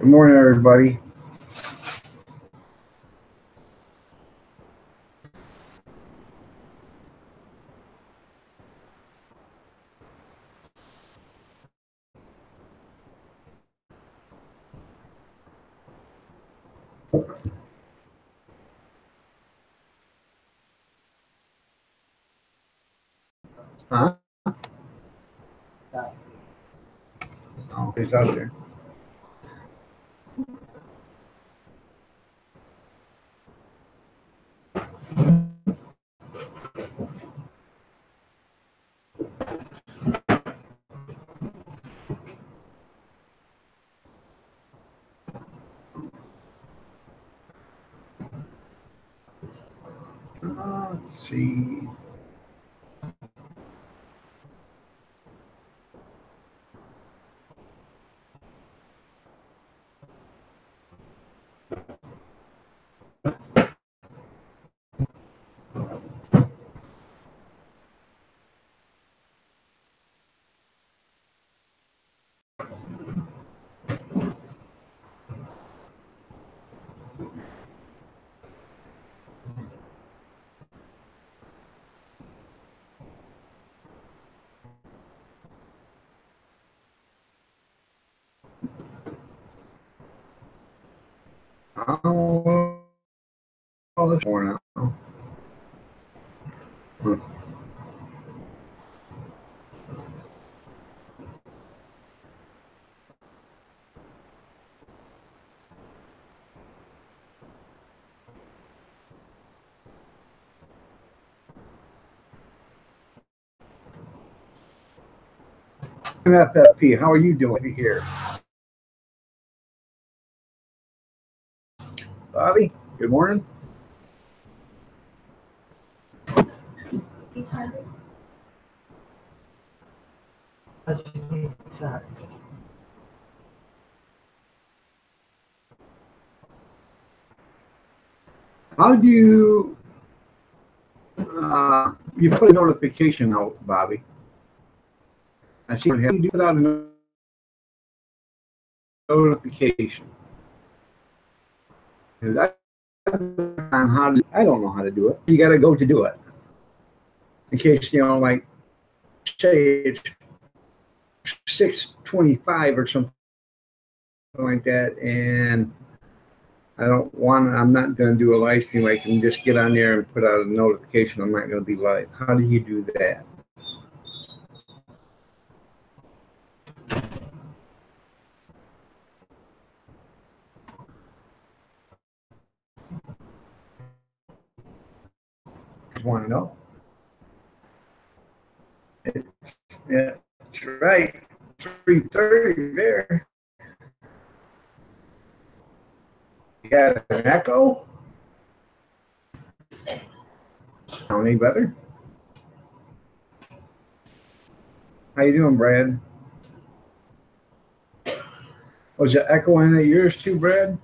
Good morning, everybody. Huh? Oh, he's out there. Let's see. Oh, this morning. FFP, how are you doing here? Bobby, good morning. How do you you put a notification out, Bobby? I see what you put out a notification. I don't know how to do it. You got to go to do it. In case, like, say it's 6:25 or something like that, and I'm not going to do a live stream. I can just get on there and put out a notification I'm not going to be live. How do you do that? Just want to know. Yeah, that's right. 3:30 there. You got an echo? Sound any better? How you doing, Brad? Was it echoing at yours too, Brad?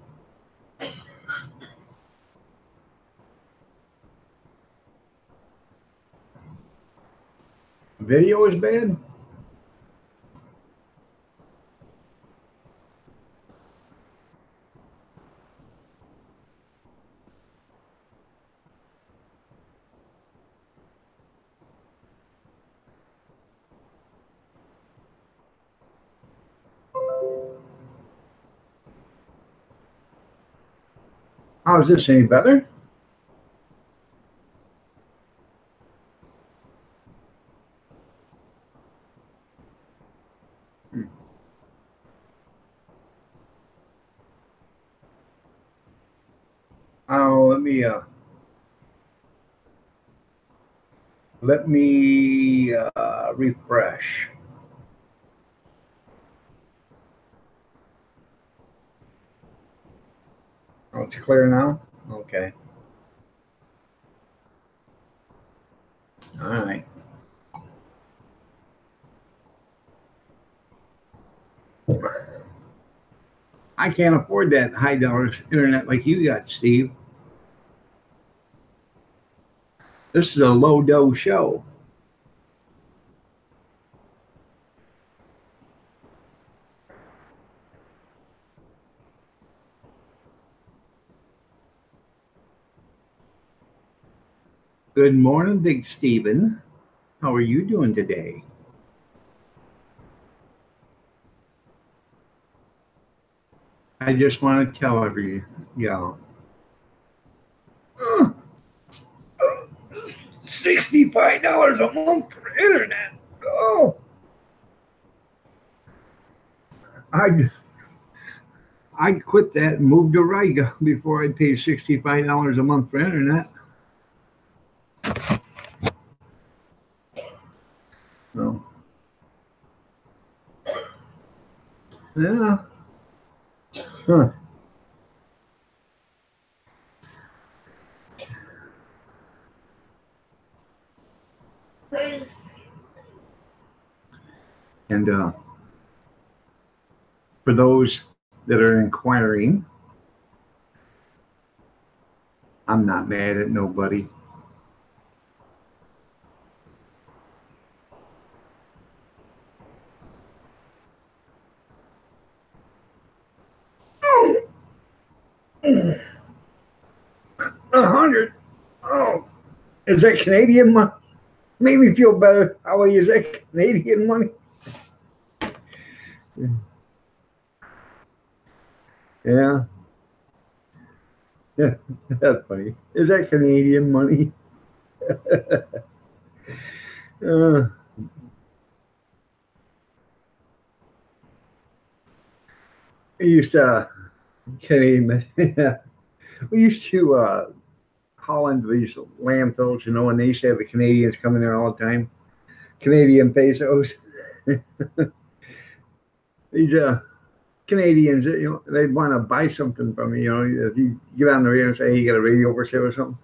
Video is bad? How is this any better? Oh, let me refresh. Oh, it's clear now? Okay. All right. I can't afford that high dollar internet like you got, Steve. This is a low dough show. Good morning, Big Steven. How are you doing today? I just want to tell y'all. $65 a month for internet. Oh, I I'd quit that and move to Riga before I'd pay $65 a month for internet. No. Yeah. Huh. And for those that are inquiring, I'm not mad at nobody. $100. Oh, is that Canadian money? Made me feel better. How is that Canadian money? Yeah. Yeah. That's funny. Is that Canadian money? uh, we used to Canadian. Yeah. We used to haul into these landfills, and they used to have the Canadians coming there all the time. Canadian pesos. These Canadians, they'd want to buy something from you. If you get on the radio and say, "Hey, you got a radio for sale or something,"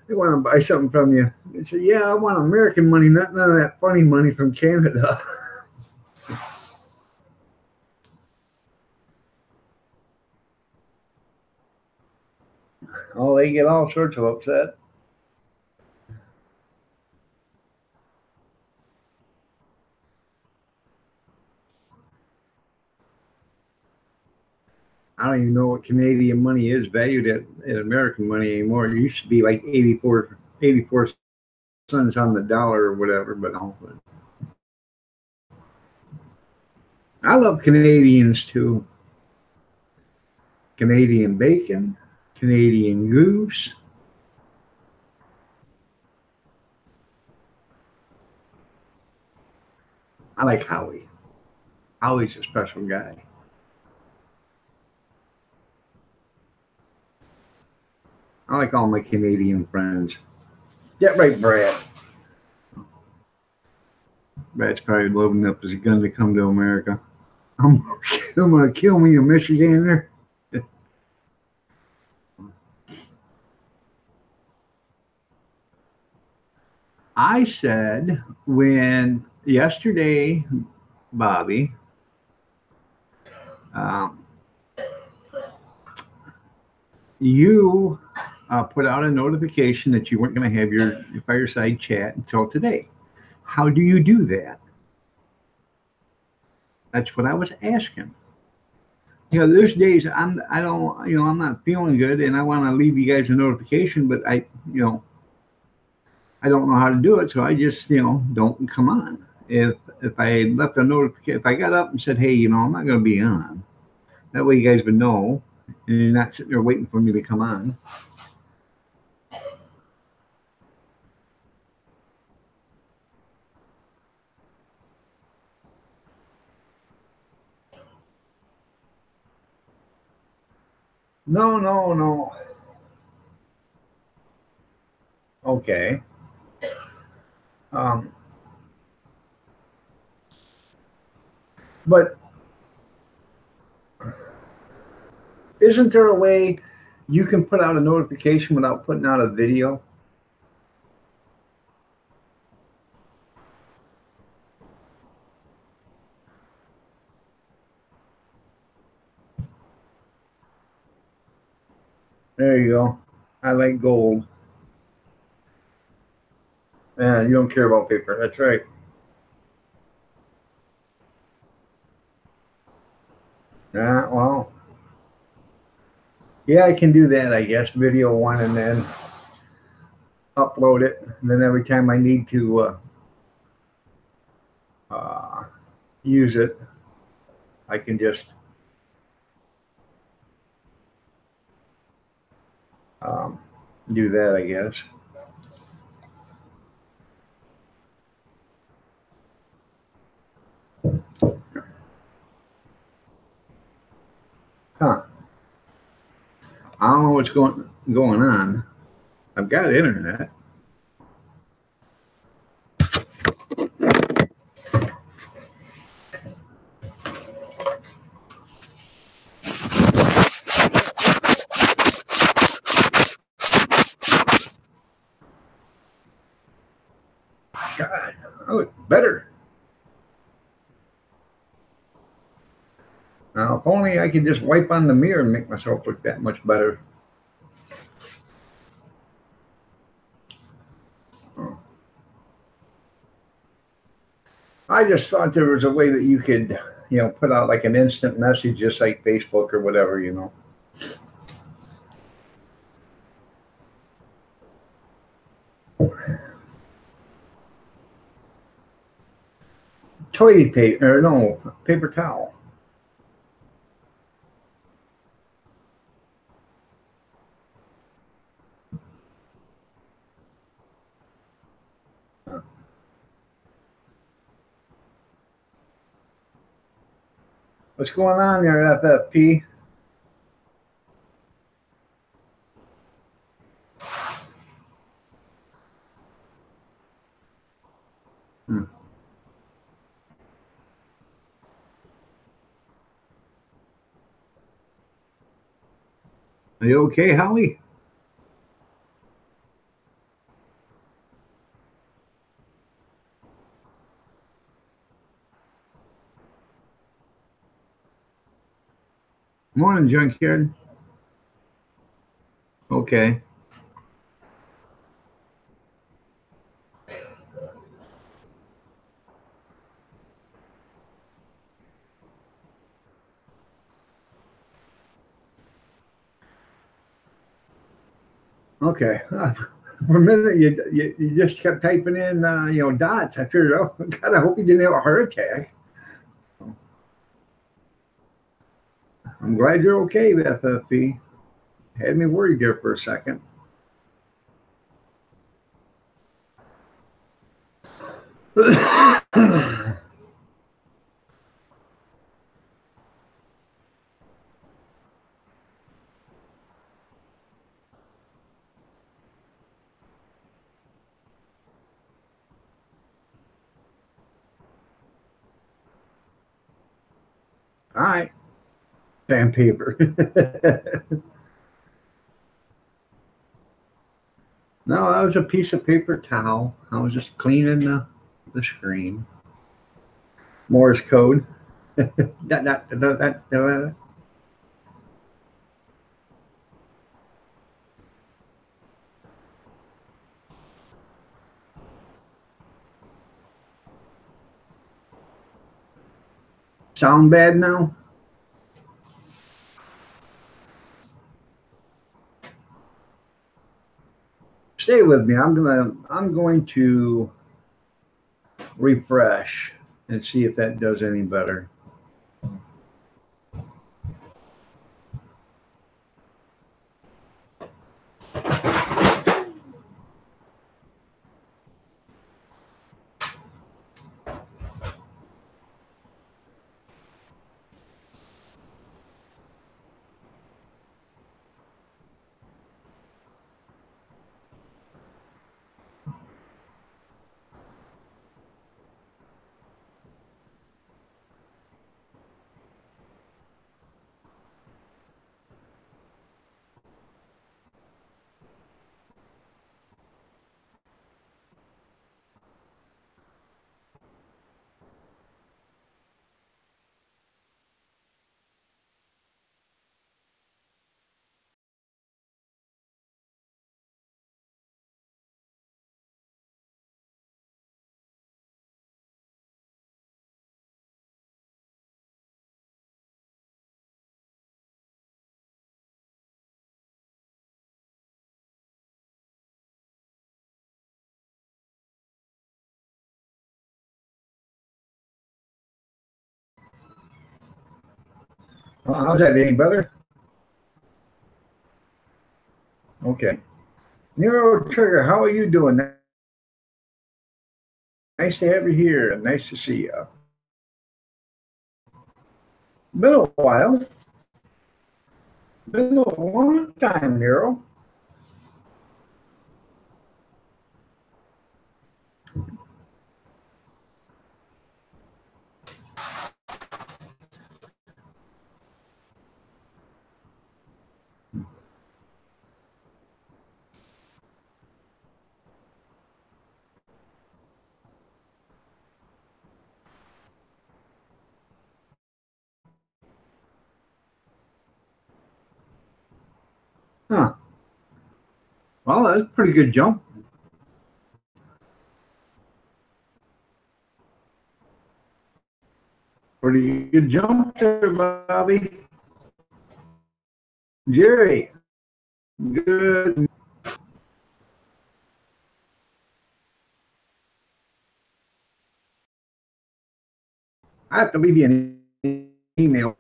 they want to buy something from you. They say, "Yeah, I want American money, not none of that funny money from Canada." Oh, they get all sorts of upset. I don't even know what Canadian money is valued at American money anymore. It used to be like 84 cents on the dollar or whatever, but no. I love Canadians too. Canadian bacon, Canadian goose. I like Howie. Howie's a special guy. I like all my Canadian friends. Get right, Brad. Brad's probably loading up his gun to come to America. I'm, I'm gonna kill me a Michigander. I said when yesterday, Bobby, um, you put out a notification that you weren't going to have your fireside chat until today. How do you do that? That's what I was asking. There's days I don't, I'm not feeling good, and I want to leave you guys a notification, but I don't know how to do it, so I just, don't come on. If I left a notification, if I got up and said, hey, I'm not going to be on, that way you guys would know, and you're not sitting there waiting for me to come on. No, no, no. Okay. Um, but isn't there a way you can put out a notification without putting out a video? There you go. I like gold. Yeah, you don't care about paper. That's right. Yeah, well, yeah, I can do that, I guess. Video one and then upload it, and then every time I need to use it, I can just do that, I guess. Huh. I don't know what's going on. I've got internet. God, I look better. Now, if only I could just wipe on the mirror and make myself look that much better. Oh. I just thought there was a way that you could, put out like an instant message just like Facebook or whatever. Toilet paper, or no, paper towel. What's going on there, FFP? Hmm. Are you okay, Howie? Morning, Junkyard. Okay. Okay. For a minute, you just kept typing in, dots. I figured, oh, God, I hope you didn't have a heart attack. I'm glad you're okay, FFP. Had me worried there for a second. All right. Sandpaper. No, that was a piece of paper towel. I was just cleaning the screen. Morse code. Dot, dot, dot, dot, dot. Sound bad now? Stay with me. I'm going to refresh and see if that does any better. How's that? Any better? Okay. Nero Trigger, how are you doing? Nice to have you here. Nice to see you. Been a while. Been a long time, Nero. Huh. Well, that's a pretty good jump. Pretty good jump there, Bobby. Jerry, good. I have to leave you an email.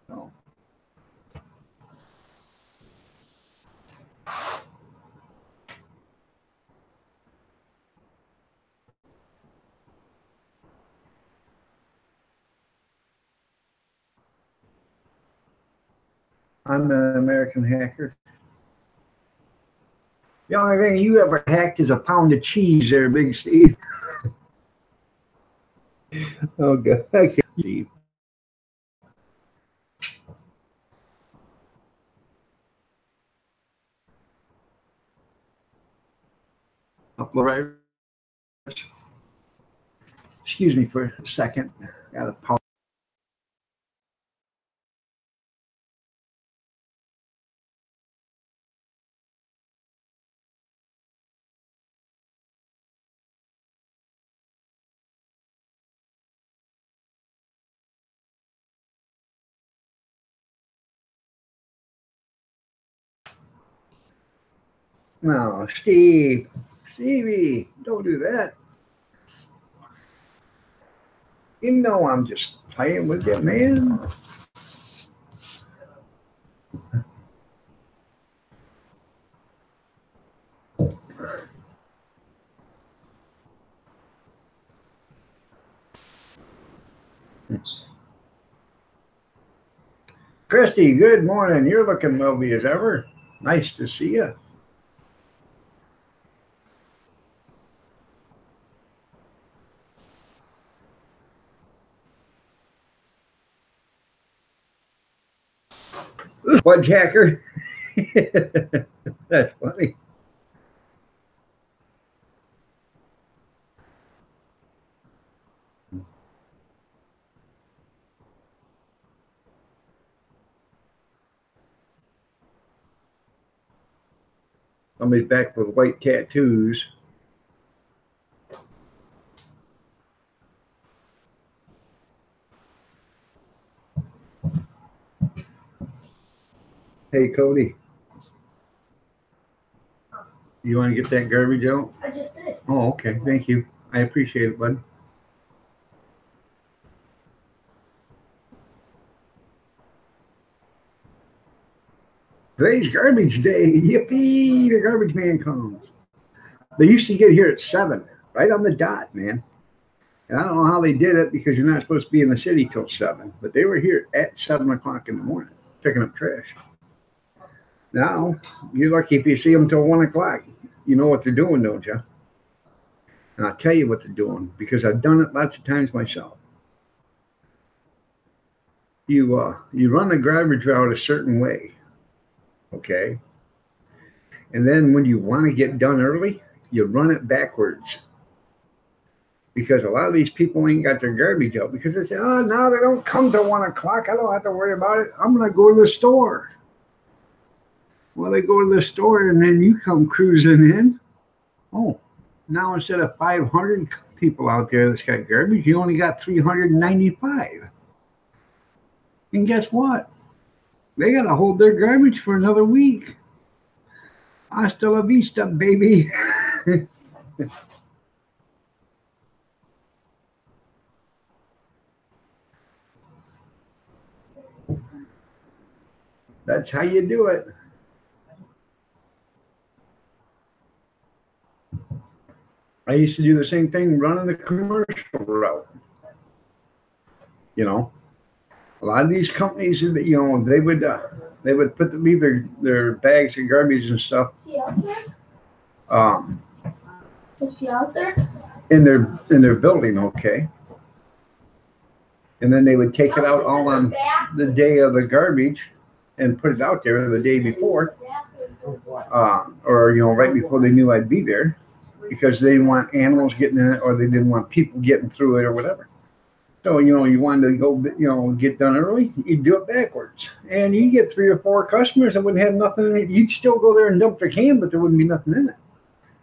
I'm an American hacker. The only thing you ever hacked is a pound of cheese there, Big Steve. Oh, God. Okay. Steve. Upload. Excuse me for a second. Got a pause. No, Steve. Stevie, don't do that. You know I'm just playing with you, man. Christy, good morning. You're looking lovely as ever. Nice to see you. Fudge hacker. That's funny. Somebody's back with white tattoos. Hey, Cody. You want to get that garbage out? I just did. Oh, okay. Thank you. I appreciate it, bud. Today's garbage day. Yippee! The garbage man comes. They used to get here at 7, right on the dot, man. And I don't know how they did it because you're not supposed to be in the city till 7. But they were here at 7 o'clock in the morning picking up trash. Now, you're lucky if you see them till 1 o'clock. You know what they're doing, don't you? And I'll tell you what they're doing because I've done it lots of times myself. You run the garbage route a certain way, okay? And then when you want to get done early, you run it backwards because a lot of these people ain't got their garbage out because they say, oh, now they don't come till 1 o'clock. I don't have to worry about it. I'm going to go to the store. Well, they go to the store and then you come cruising in. Oh, now instead of 500 people out there that's got garbage, you only got 395. And guess what? They got to hold their garbage for another week. Hasta la vista, baby. That's how you do it. I used to do the same thing running the commercial route. You know, a lot of these companies, you know, they would leave their bags of garbage and stuff um, Is she out there? in their building, okay, and then they would take it out all on the day of the garbage and put it out there the day before, or you know, right before they knew I'd be there, because they didn't want animals getting in it, or they didn't want people getting through it, or whatever. So, you know, you wanted to go, you know, get done early, you'd do it backwards. And you get 3 or 4 customers that wouldn't have nothing in it. You'd still go there and dump their can, but there wouldn't be nothing in it.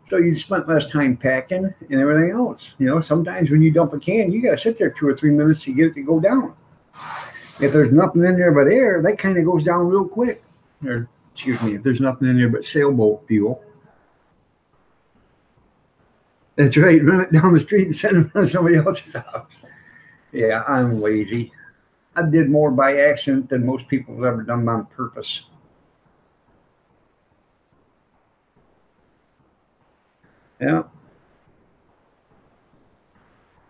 So you'd spend less time packing and everything else. You know, sometimes when you dump a can, you got to sit there 2 or 3 minutes to get it to go down. If there's nothing in there but air, that kind of goes down real quick. Or, excuse me, if there's nothing in there but sailboat fuel. That's right, run it down the street and send it to somebody else's house. Yeah, I'm lazy. I did more by accident than most people have ever done on purpose. Yeah.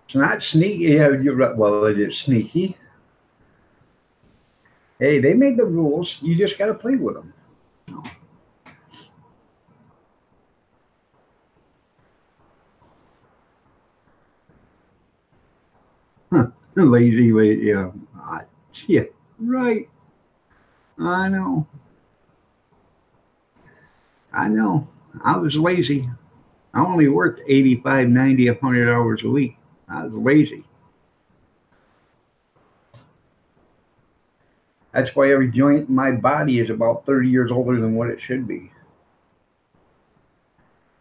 It's not sneaky. Yeah, you're right. Well, it is sneaky. Hey, they made the rules. You just got to play with them. Huh. Lazy, lazy. Yeah. Yeah. Right. I know. I know. I was lazy. I only worked 85, 90, 100 hours a week. I was lazy. That's why every joint in my body is about 30 years older than what it should be.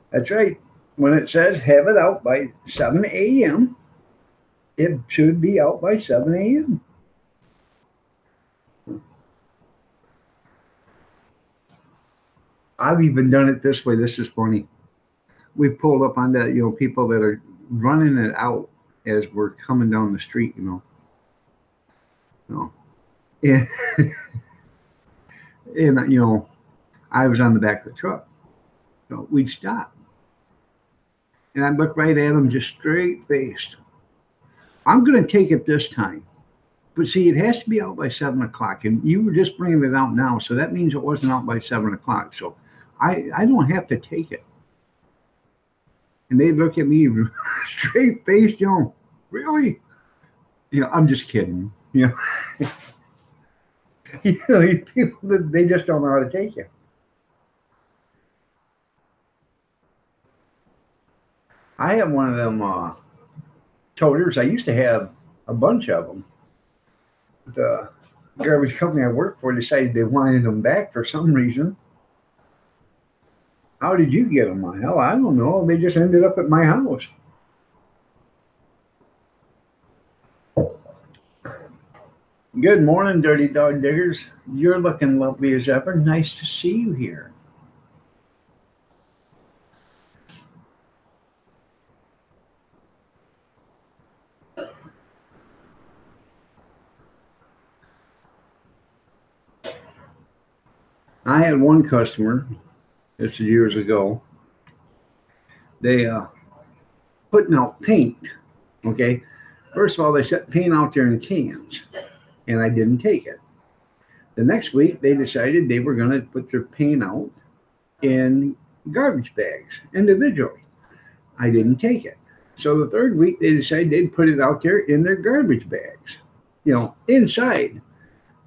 That's right. When it says have it out by 7 a.m., it should be out by 7 a.m. I've even done it this way. This is funny. We pulled up on that, you know, people that are running it out as we're coming down the street, you know. No. And, and you know, I was on the back of the truck. So we'd stop. And I'd look right at them, just straight faced. I'm going to take it this time. But see, it has to be out by 7 o'clock. And you were just bringing it out now. So that means it wasn't out by 7 o'clock. So I don't have to take it. And they look at me straight faced, you know, really? You know, I'm just kidding. You know, you know, these people, they just don't know how to take it. I have one of them toters. I used to have a bunch of them. The garbage company I worked for decided they wanted them back for some reason. How did you get them? Hell, I don't know. They just ended up at my house. Good morning, Dirty Dog Diggers. You're looking lovely as ever. Nice to see you here. I had one customer, this is years ago, they putting out paint. Okay. First of all, they set paint out there in cans, and I didn't take it. The next week, they decided they were going to put their paint out in garbage bags individually. I didn't take it. So the third week, they decided they'd put it out there in their garbage bags, you know, inside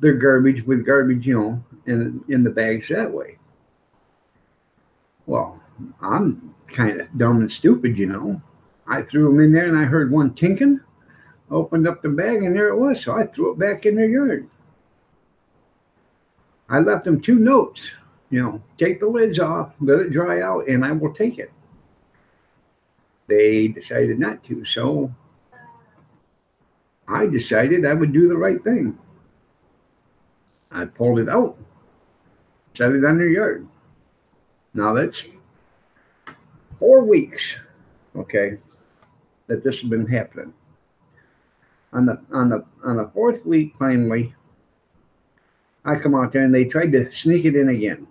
their garbage with garbage, you know, in the bags that way. Well, I'm kind of dumb and stupid, you know. I threw them in there and I heard one tinking, opened up the bag, and there it was. So I threw it back in their yard. I left them 2 notes, you know, take the lids off, let it dry out, and I will take it. They decided not to, so I decided I would do the right thing. I pulled it out, set it on their yard. Now that's 4 weeks, okay, that this has been happening. On the 4th week, finally, I come out there and they tried to sneak it in again.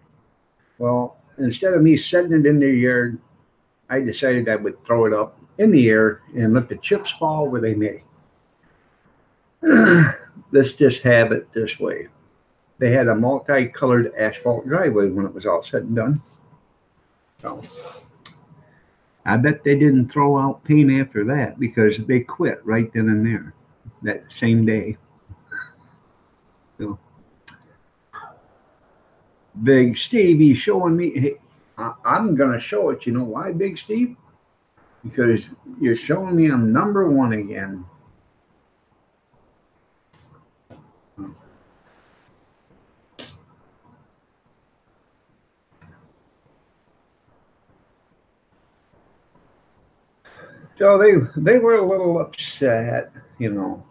Well, instead of me setting it in their yard, I decided I would throw it up in the air and let the chips fall where they may. Let's just have it this way. They had a multicolored asphalt driveway when it was all said and done. So I bet they didn't throw out paint after that because they quit right then and there that same day. So Big Steve, he's showing me. Hey, I'm going to show it. You know why, Big Steve? Because you're showing me I'm number one again. So they were a little upset, you know.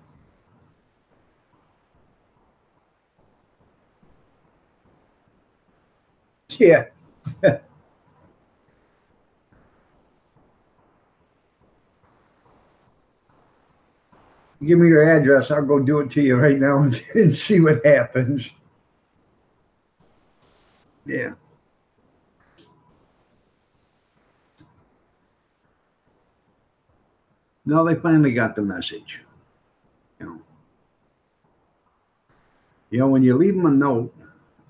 Yeah. Give me your address. I'll go do it to you right now and see what happens. Yeah. No, they finally got the message. You know, when you leave them a note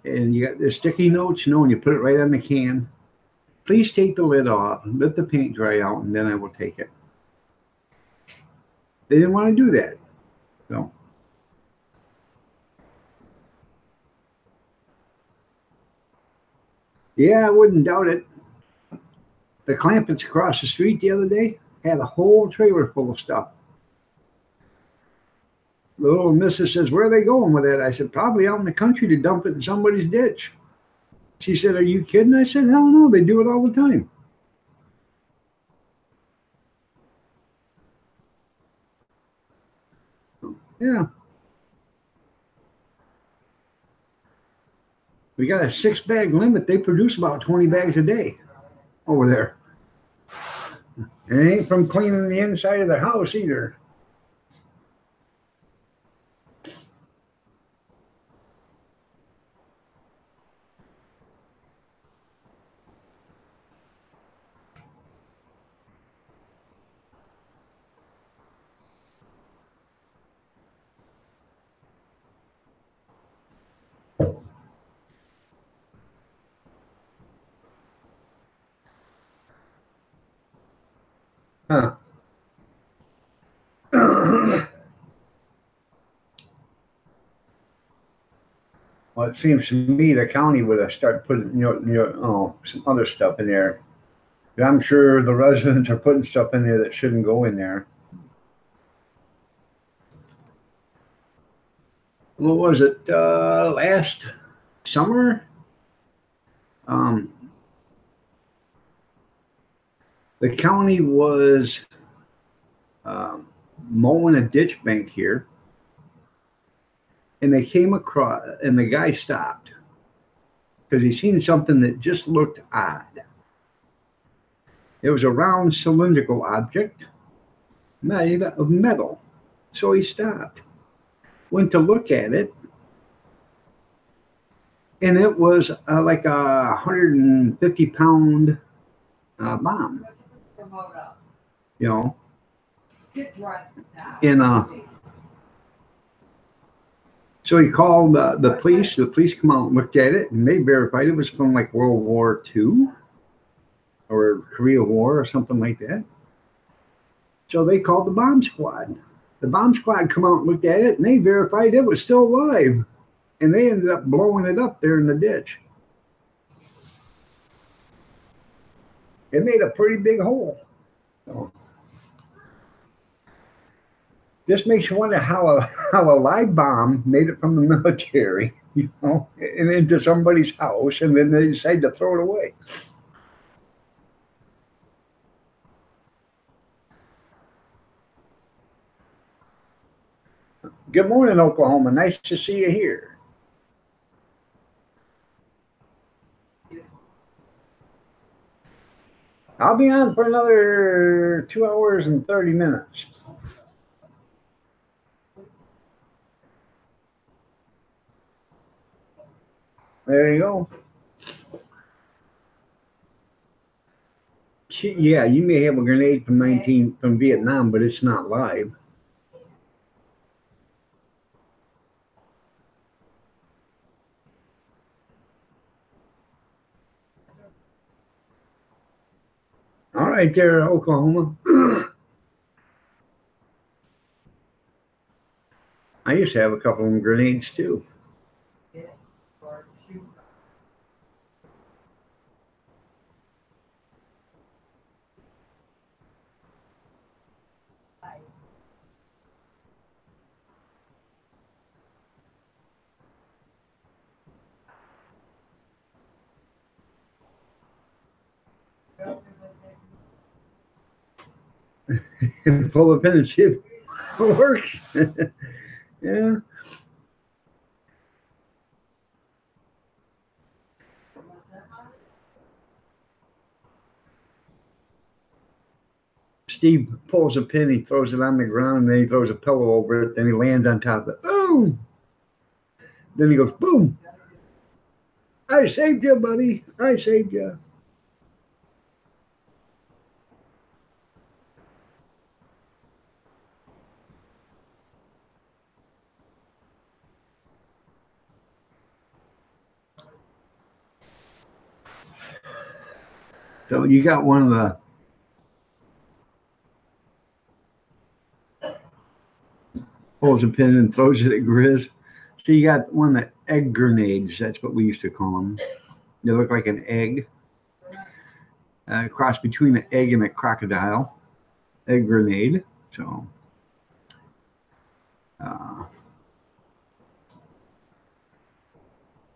and you got the sticky notes, and you put it right on the can, please take the lid off, let the paint dry out, and then I will take it. They didn't want to do that. So, yeah, I wouldn't doubt it. The Clampets across the street the other day had a whole trailer full of stuff. The little missus says, "Where are they going with it?" I said, "Probably out in the country to dump it in somebody's ditch." She said, "Are you kidding?" I said, "Hell no, they do it all the time." Yeah. We got a 6-bag limit. They produce about 20 bags a day over there. It ain't from cleaning the inside of the house either. Huh. Well, it seems to me the county would have started putting, some other stuff in there. I'm sure the residents are putting stuff in there that shouldn't go in there. What was it? Last summer, um, the county was mowing a ditch bank here, and they came across, and the guy stopped because he seen something that just looked odd. It was a round cylindrical object made of metal. So he stopped, went to look at it, and it was like a 150-pound bomb, you know, in so he called the police. The police come out and looked at it, and they verified it was from like World War II or Korea War or something like that. So they called the bomb squad. The bomb squad come out and looked at it, and they verified it was still alive. And they ended up blowing it up there in the ditch. It made a pretty big hole. So, just makes you wonder how a live bomb made it from the military, and into somebody's house, and then they decide to throw it away. Good morning, Oklahoma. Nice to see you here. I'll be on for another 2 hours and 30 minutes. There you go. Yeah, you may have a grenade from Vietnam, but it's not live. All right, there, Oklahoma. I used to have a couple of grenades too. Pull a pin and chip. It works. Yeah. Steve pulls a pin, he throws it on the ground, and then he throws a pillow over it, then he lands on top of it. Boom! Then he goes, boom! I saved you, buddy. I saved you. So you got one of the pulls a pin and throws it at Grizz. So you got one of the egg grenades. That's what we used to call them. They look like an egg, cross between an egg and a crocodile. Egg grenade. So,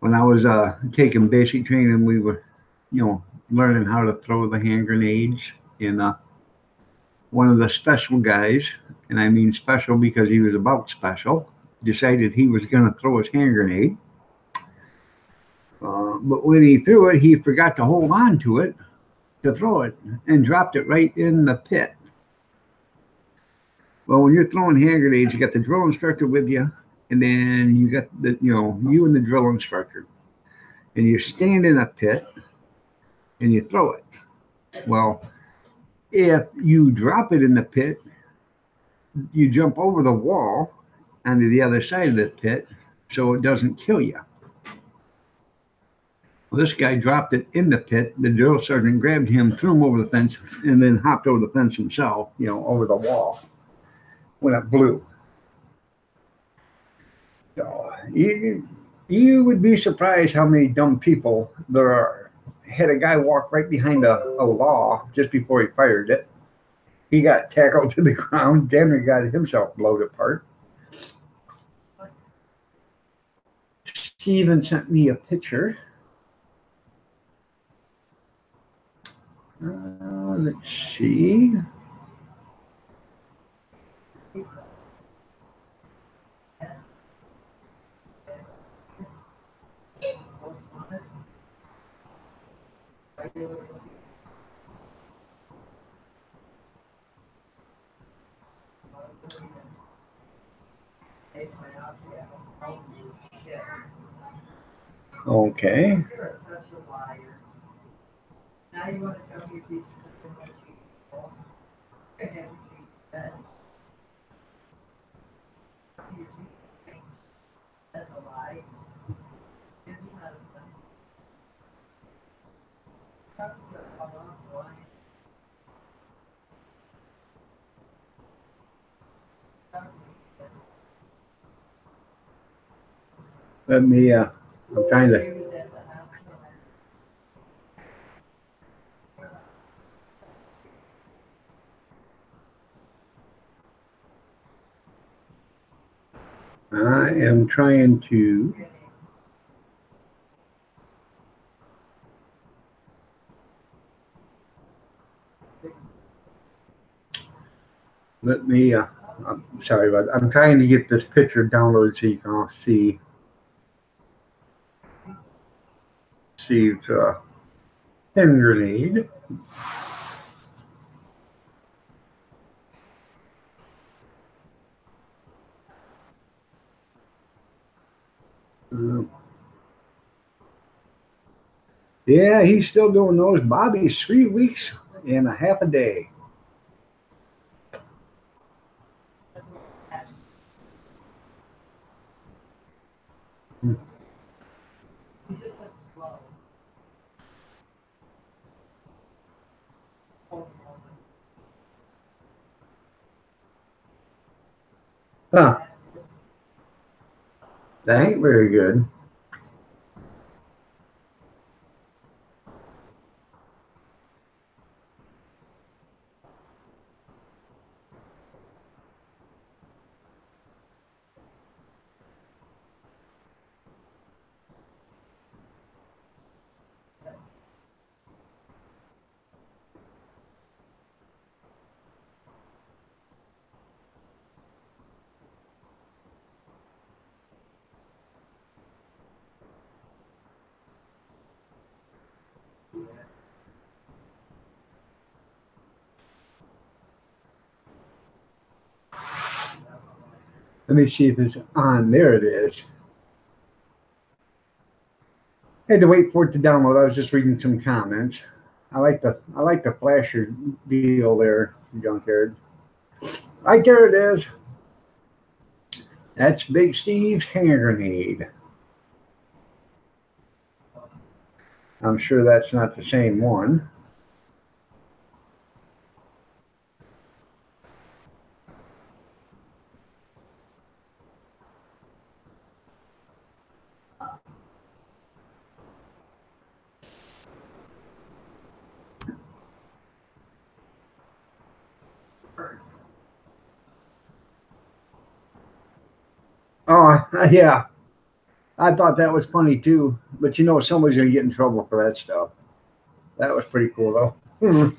when I was taking basic training, we were, learning how to throw the hand grenades. And one of the special guys, and I mean special because he was about special, decided he was going to throw his hand grenade. But when he threw it, he forgot to hold on to it to throw it and dropped it right in the pit. Well, when you're throwing hand grenades, you got the drill instructor with you, and then you got you and the drill instructor, and you stand in a pit and you throw it. Well, if you drop it in the pit, you jump over the wall onto the other side of the pit so it doesn't kill you. Well, this guy dropped it in the pit. The drill sergeant grabbed him, threw him over the fence, and then hopped over the fence himself, over the wall when it blew. So you would be surprised how many dumb people there are. Had a guy walk right behind a law just before he fired it. He got tackled to the ground, damn near got himself blown apart. Steven sent me a picture. Let's see. Okay. Let me, I'm trying to. I am trying to. Let me, I'm sorry about that. I'm trying to get this picture downloaded so you can all see. See the hand grenade. Yeah, he's still doing those. Bobby's 3 weeks and a half a day. Huh. That ain't very good. Let me see if it's on. There it is. I had to wait for it to download. I was just reading some comments. I like the flasher deal there, Junkyard. Right there it is. That's Big Steve's hand grenade. I'm sure that's not the same one. Oh, yeah. I thought that was funny too. But you know, somebody's going to get in trouble for that stuff. That was pretty cool, though.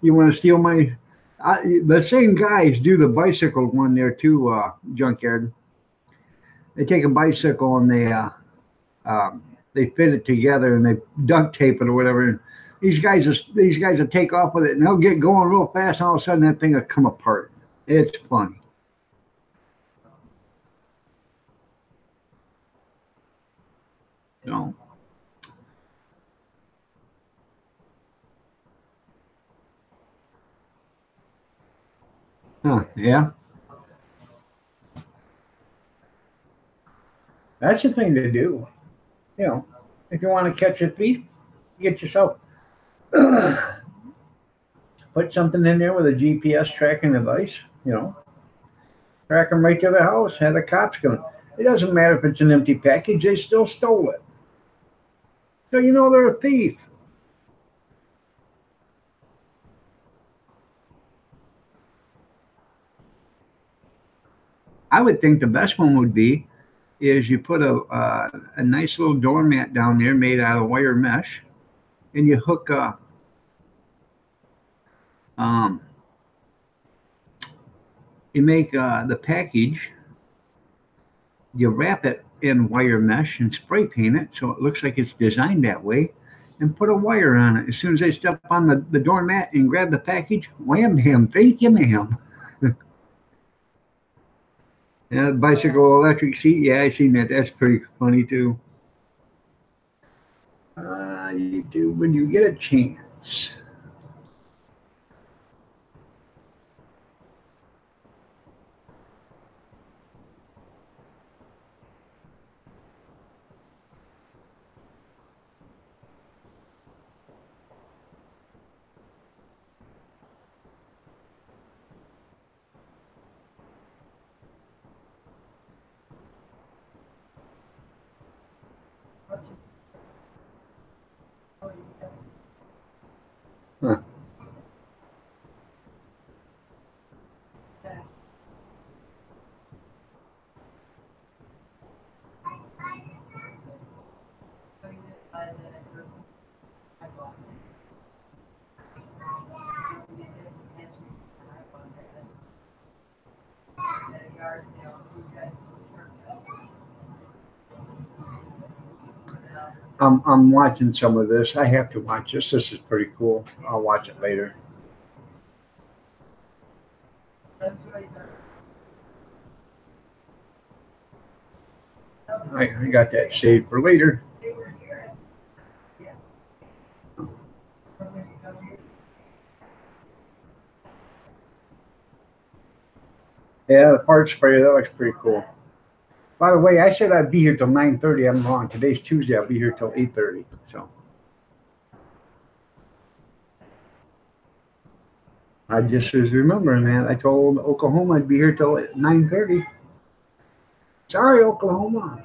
You want to steal my. The same guys do the bicycle one there too, Junkyard. They take a bicycle and they fit it together and they duct tape it or whatever. And these guys will take off with it and they'll get going real fast. And all of a sudden, that thing will come apart. It's funny. So, yeah, that's the thing to do. You know, if you want to catch a thief, get yourself put something in there with a GPS tracking device. You know, track them right to the house. Have the cops come. It doesn't matter if it's an empty package; they still stole it. So you know they're a thief. I would think the best one would be is you put a nice little doormat down there made out of wire mesh, and you hook um, you make the package, you wrap it in wire mesh and spray paint it so it looks like it's designed that way, and put a wire on it. As soon as they step on the doormat and grab the package, wham him, thank you, ma'am. Yeah, bicycle electric seat. Yeah, I seen that. That's pretty funny too. You do when you get a chance. Huh. I'm watching some of this. I have to watch this. This is pretty cool. I'll watch it later. I got that saved for later. fart sprayer. That looks pretty cool. By the way, I said I'd be here till 9:30. I'm wrong. Today's Tuesday. I'll be here till 8:30. So I just was remembering that. I told Oklahoma I'd be here till 9:30. Sorry, Oklahoma.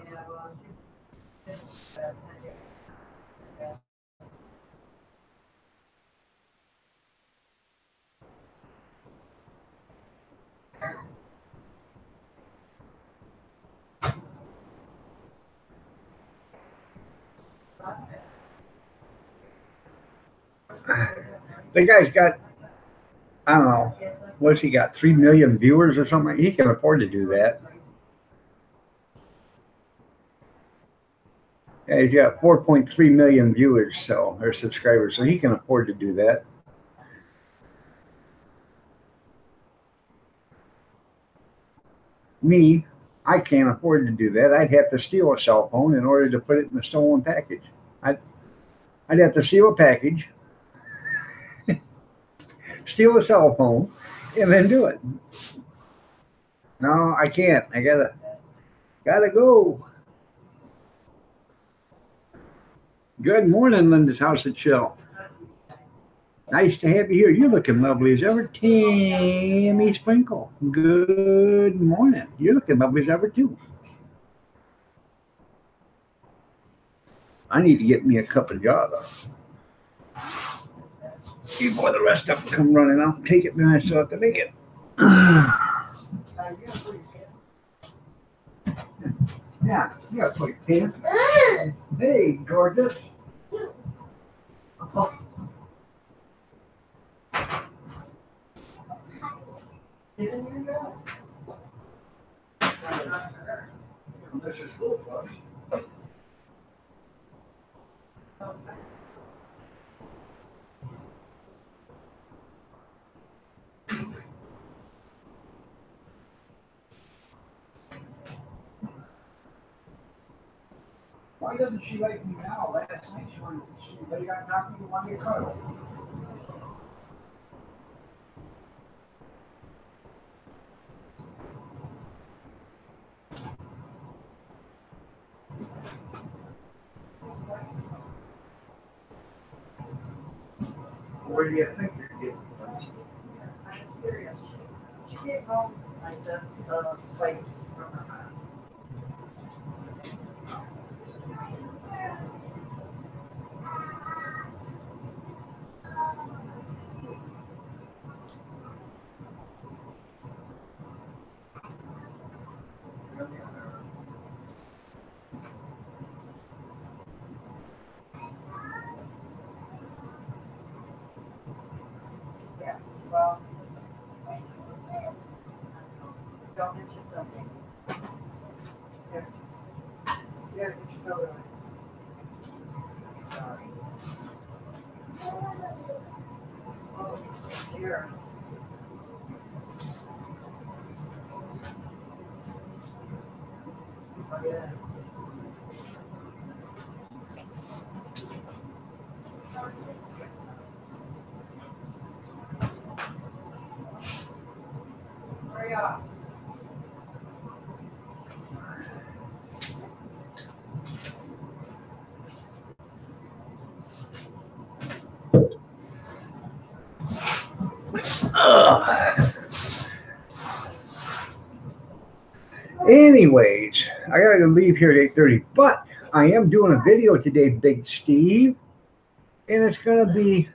The guy's got, I don't know, what's he got, 3 million viewers or something? He can afford to do that. Yeah, he's got 4.3 million viewers, so, or subscribers, so he can afford to do that. Me, I can't afford to do that. I'd have to steal a cell phone in order to put it in the stolen package. I'd have to steal a package, steal a cell phone, and then do it. No, I can't. I gotta go. Good morning, Linda's House at Chill. Nice to have you here. You're looking lovely as ever. Tammy Sprinkle. Good morning. You're looking lovely as ever, too. I need to get me a cup of Java. Before the rest of them come running, I'll take it, then I still have to make it. Yeah, you got to put your pants. Hey, gorgeous. This is cool, folks. Why doesn't she like me now? Last night she got knocked me on your cuddle. Where do you think you're getting? I'm serious. She came home like this, plates from her mom. Yeah, well, don't mention something. Here, get your photo. Sorry. Oh, here. Oh, yeah. Hurry up. Anyways, I gotta leave here at 8:30, but I am doing a video today, Big Steve, and it's gonna be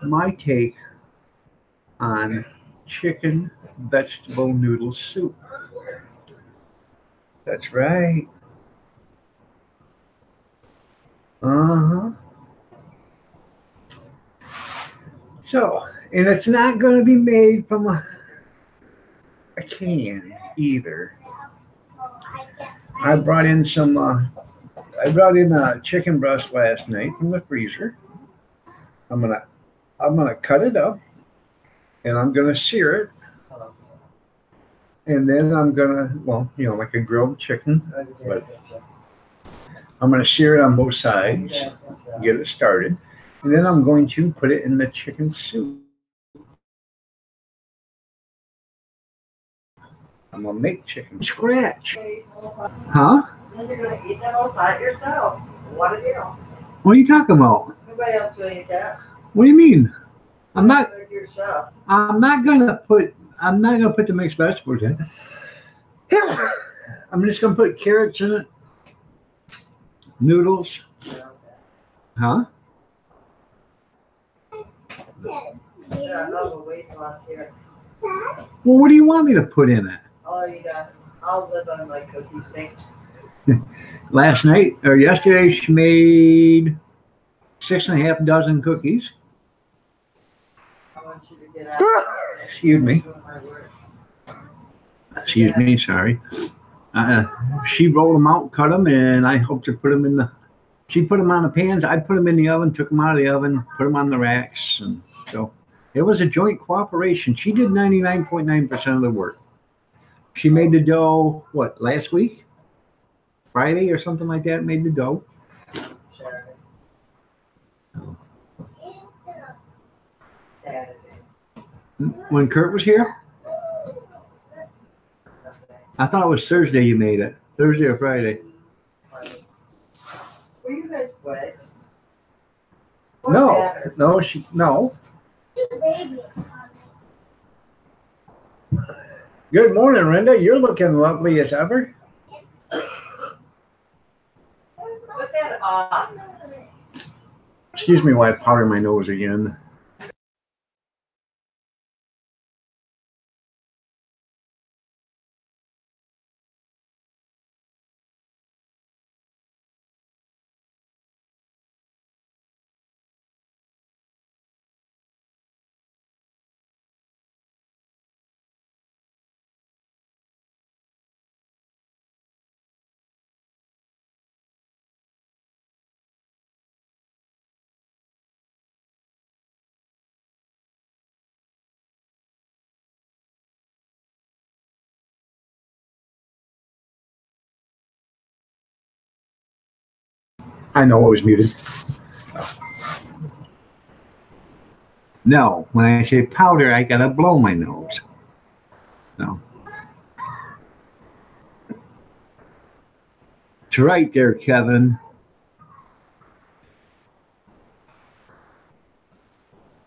my take on chicken vegetable noodle soup. That's right. Uh-huh. So, and it's not gonna be made from a can either. I brought in a chicken breast last night from the freezer. I'm gonna cut it up and I'm gonna sear it. And then I'm gonna, well, like a grilled chicken, but I'm gonna sear it on both sides, get it started. And then I'm going to put it in the chicken soup. I'm gonna make chicken scratch. Okay, well, Huh? then you're gonna eat that all by yourself. What a deal. What are you talking about? Nobody else will eat that. What do you mean? I'm not. Like yourself. I'm not gonna put. I'm not gonna put the mixed vegetables in. I'm just gonna put carrots in it. Noodles. Huh? Yeah, I'll wait loss here. Well, what do you want me to put in it? I'll eat I'll live on my cookies, thanks. Last night or yesterday, she made 6.5 dozen cookies. I want you to get out. Excuse me. Doing my work. Excuse me. Sorry. She rolled them out, cut them, and I hope to put them in the. She put them on the pans. I put them in the oven, took them out of the oven, put them on the racks, and so it was a joint cooperation. She did 99.9% of the work. She made the dough. What, last week? Friday or something like that. Made the dough. Saturday. Oh. Saturday. When Kurt was here, I thought it was Thursday you made it. Thursday or Friday. Were you guys wet? No, no. Good morning, Renda. You're looking lovely as ever. Put that off. Excuse me while I powder my nose again. I know it was muted. No, when I say powder, I gotta blow my nose. No. It's right there, Kevin.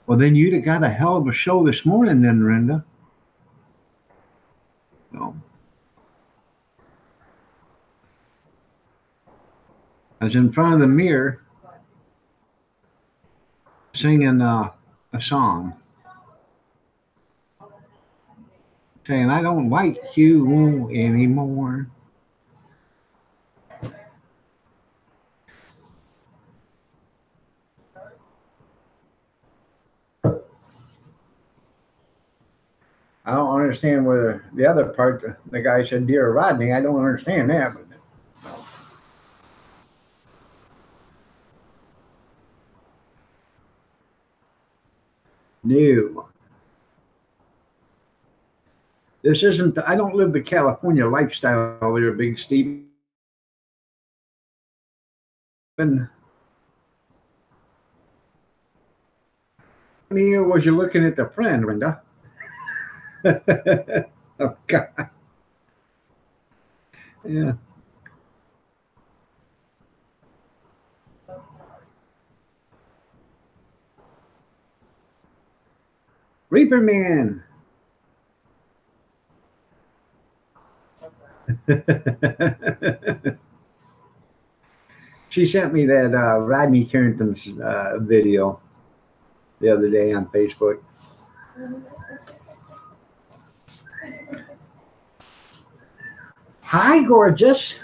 Well, then you'd have got a hell of a show this morning, then, Renda. No. I was in front of the mirror singing a song. Saying, I don't like you anymore. I don't understand whether the other part, the guy said, Dear Rodney, I don't understand that. But no. This isn't, I don't live the California lifestyle there, Big Steve. Or was you looking at the friend, Renda? Oh, God. Yeah. Reaper Man. She sent me that Rodney Carrington's video the other day on Facebook. Hi, gorgeous.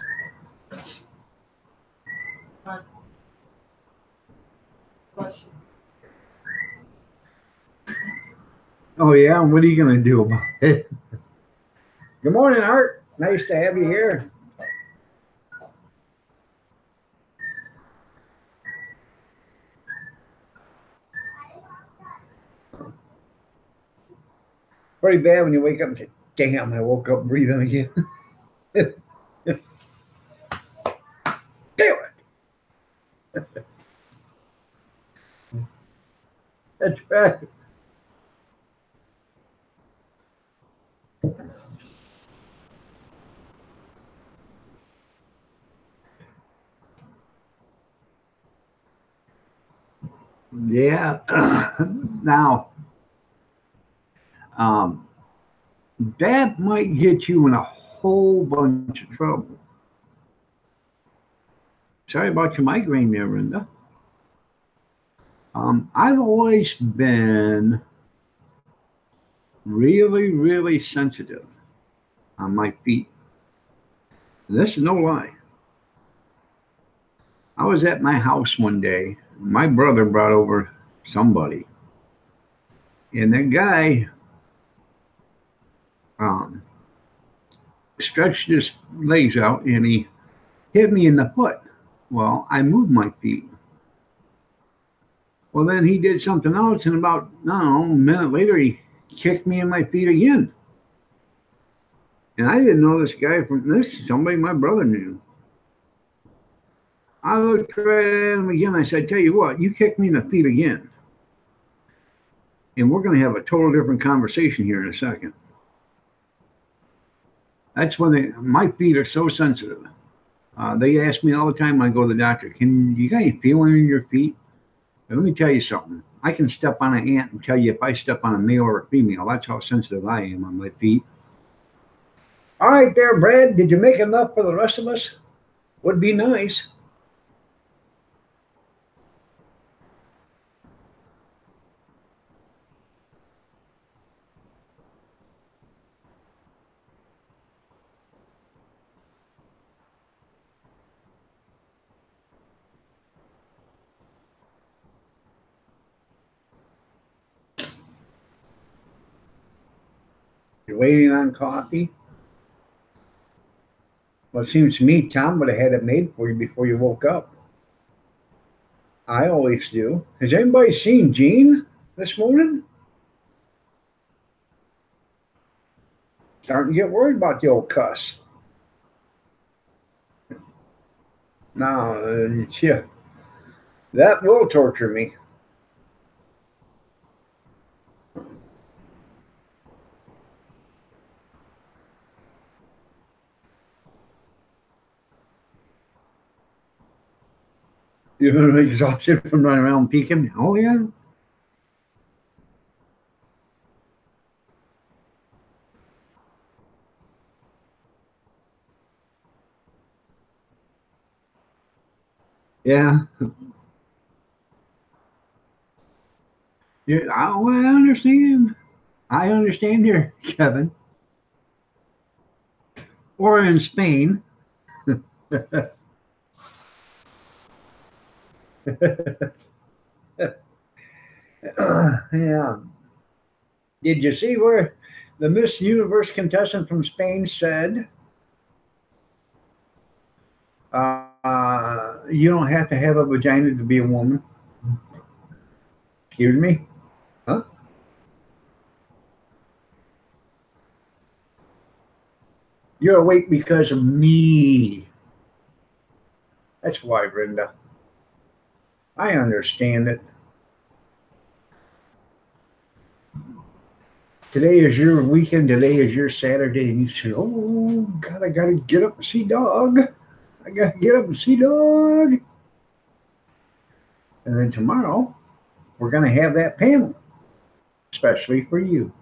Oh, yeah? And what are you going to do about it? Good morning, Art. Nice to have you here. Pretty bad when you wake up and say, damn, I woke up breathing again. Damn it. That's right. Yeah. Now, um, that might get you in a whole bunch of trouble. Sorry about your migraine there, Linda. I've always been really, really sensitive on my feet. This is no lie. I was at my house one day. My brother brought over somebody, and that guy um, stretched his legs out and he hit me in the foot. Well, I moved my feet. Well, then he did something else, and about, I don't know, a minute later, he kicked me in my feet again. And I didn't know this guy from this, somebody my brother knew. I looked right at him again. I said, tell you what, you kick me in the feet again. And we're going to have a total different conversation here in a second. That's when my feet are so sensitive. They ask me all the time when I go to the doctor, can you got any feeling in your feet? And let me tell you something. I can step on an ant and tell you if I step on a male or a female. That's how sensitive I am on my feet. All right there, Brad. Did you make enough for the rest of us? Would be nice. You're waiting on coffee? Well, it seems to me Tom would have had it made for you before you woke up. I always do. Has anybody seen Gene this morning? Starting to get worried about the old cuss. No, yeah, that will torture me. You're exhausted from running around peeking? Oh, yeah. Yeah. I understand. I understand here, Kevin. Or in Spain. Yeah. Did you see where the Miss Universe contestant from Spain said, you don't have to have a vagina to be a woman? Excuse me? Huh? You're awake because of me. That's why, Brenda. I understand it. Today is your weekend. Today is your Saturday. And you say, oh, God, I got to get up and see dog. I got to get up and see dog. And then tomorrow, we're going to have that panel, especially for you,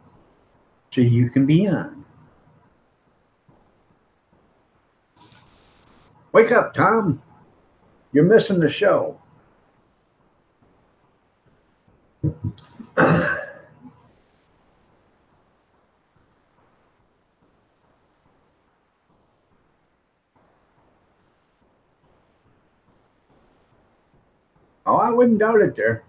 so you can be on. Wake up, Tom. You're missing the show. Oh, I wouldn't doubt it there.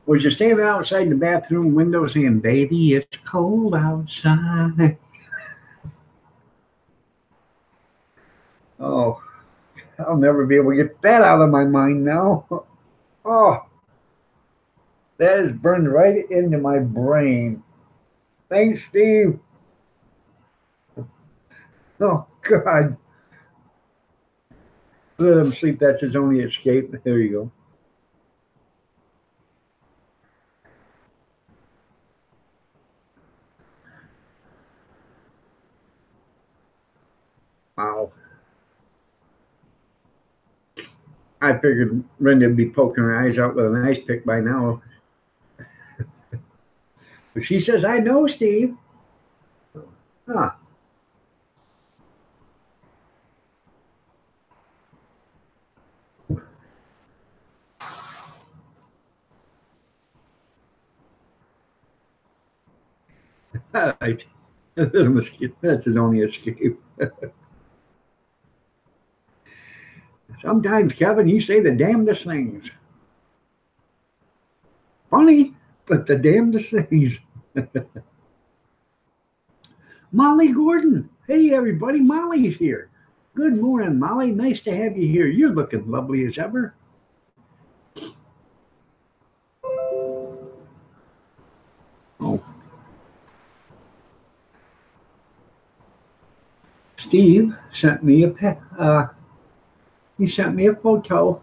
Was you standing outside the bathroom window saying, baby, it's cold outside? Oh, I'll never be able to get that out of my mind now. Oh, that is burned right into my brain. Thanks, Steve. Oh, God. Let him sleep. That's his only escape. There you go. Wow. I figured Brenda would be poking her eyes out with an ice pick by now. But she says, I know, Steve. Huh. Right. That's his only escape. Sometimes, Kevin, you say the damnedest things. Funny, but the damnedest things. Molly Gordon. Hey, everybody. Molly's here. Good morning, Molly. Nice to have you here. You're looking lovely as ever. Oh. Steve sent me he sent me a photo.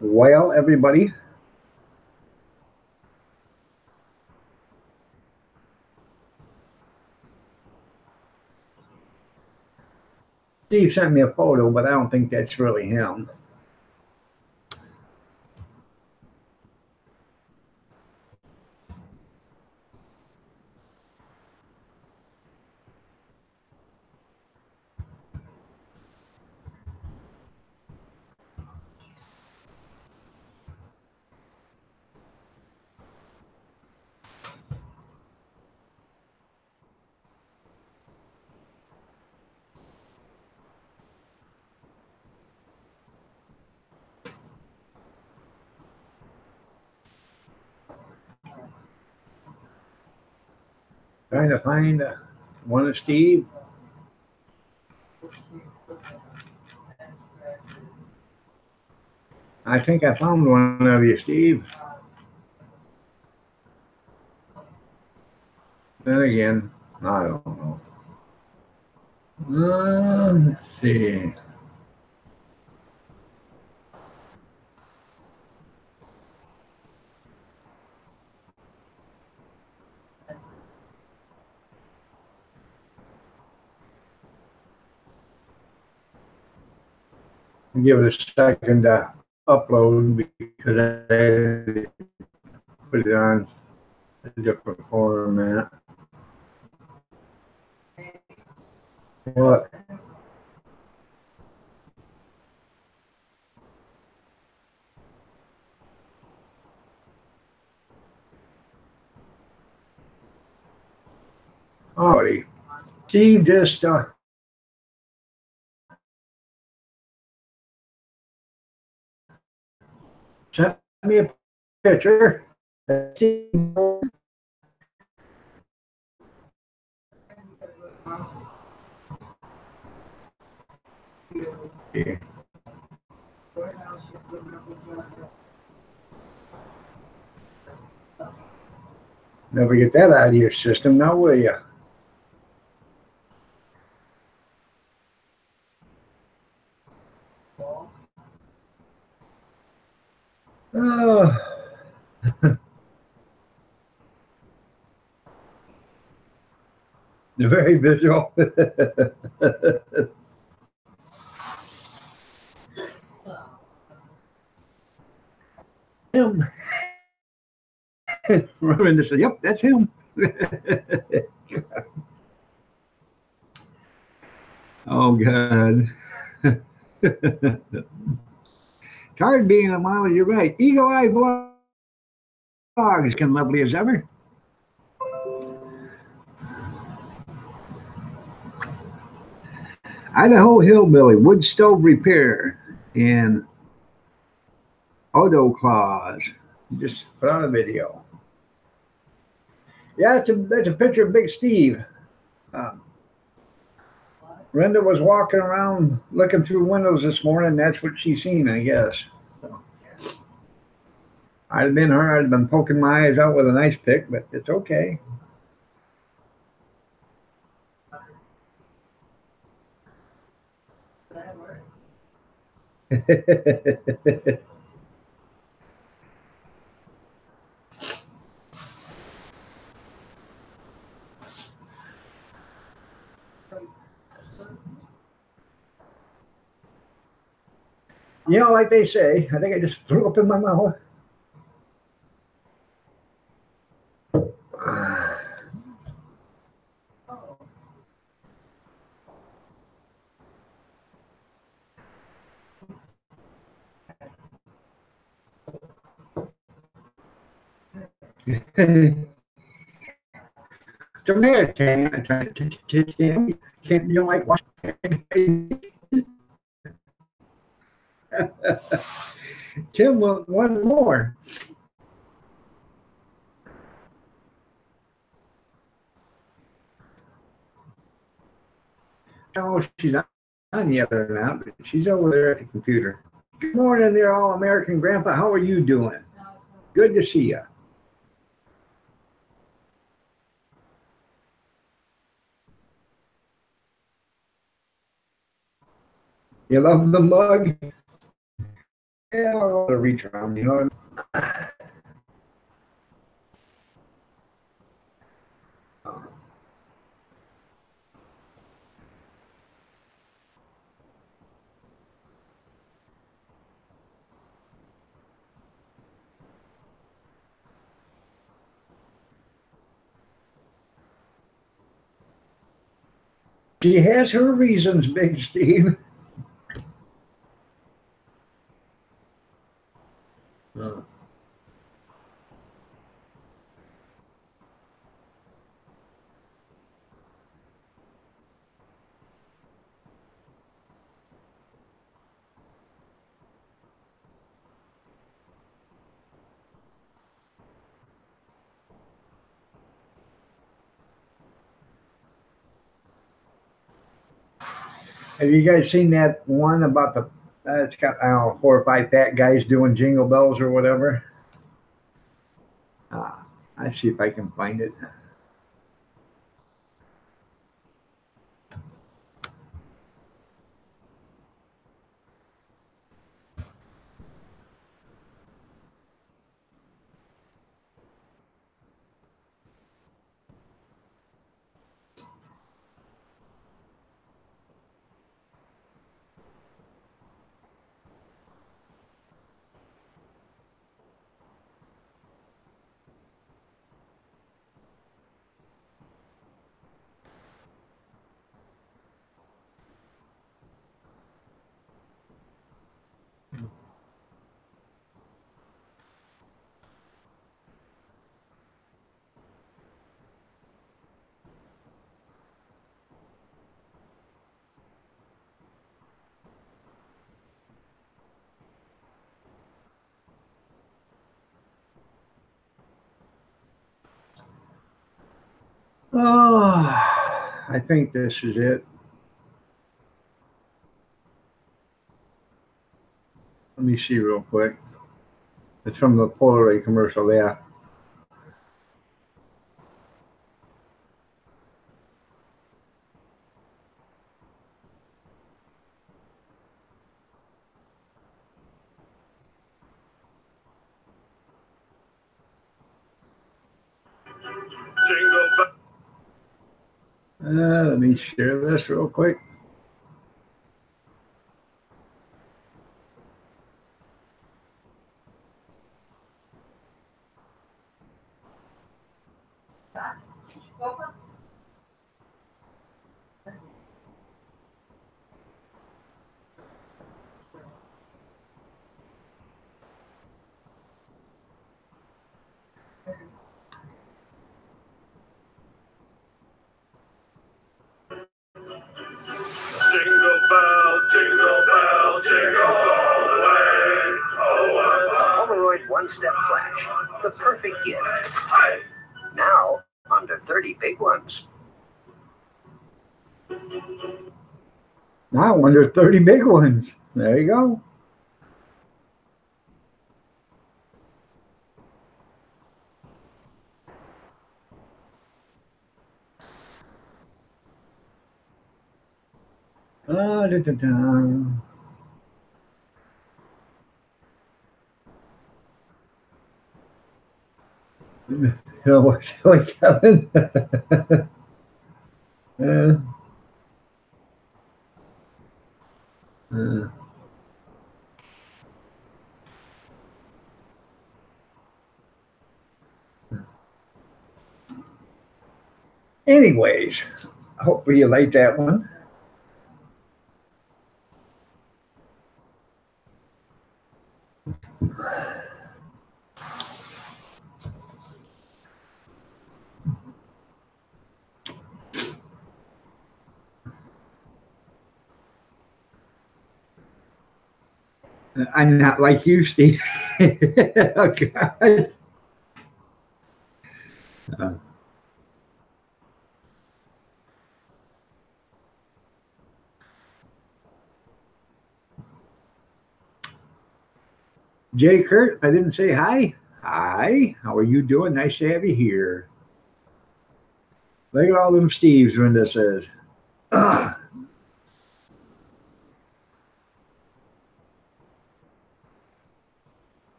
Well, everybody, Steve sent me a photo, but I don't think that's really him. Trying to find one of Steve. I think I found one of you, Steve. Then again, I don't know. Let's see. Give it a second to upload because I put it on a different format. What? Alrighty. Steve just sent me a picture. Yeah. Never get that out of your system now, will you? Oh. Very visual. Him. Reverend said, yep, that's him. Oh, God. Tired being a model, you're right. Eagle Eye Vlogs can lovely as ever. Idaho Hillbilly, Wood Stove Repair, and Auto Claws. Just put out a video. Yeah, that's a picture of Big Steve. Um, Brenda was walking around looking through windows this morning. That's what she seen, I guess. So, I'd have been her. I'd have been poking my eyes out with an ice pick, but it's okay. That worked. You know, like they say, I think I just threw up in my mouth. Oh, Tomato can't you don't like washing? Tim want one more. Oh, she's not on yet or not, but she's over there at the computer. Good morning there, all American Grandpa. How are you doing? Good to see you. You love the mug? Yeah, I'll reach around, you know. She has her reasons, Big Steve. Have you guys seen that one about the? It's got I don't know 4 or 5 fat guys doing jingle bells or whatever. I see if I can find it. Oh, I think this is it. Let me see real quick. It's from the Polaroid commercial, yeah. Let me share this real quick. Jingle bell, jingle bell, jingle all the way. Oh, Polaroid One Step Flash, the perfect gift. Hi. Now, Under 30 big ones. Now under 30 big ones. There you go. What shall we, Kevin? Uh, anyways, hopefully you like that one. I'm not like you, Steve. Oh, God. Jay Kurt, I didn't say hi. Hi, how are you doing? Nice to have you here. Look at all them Steves, Linda says. Ugh.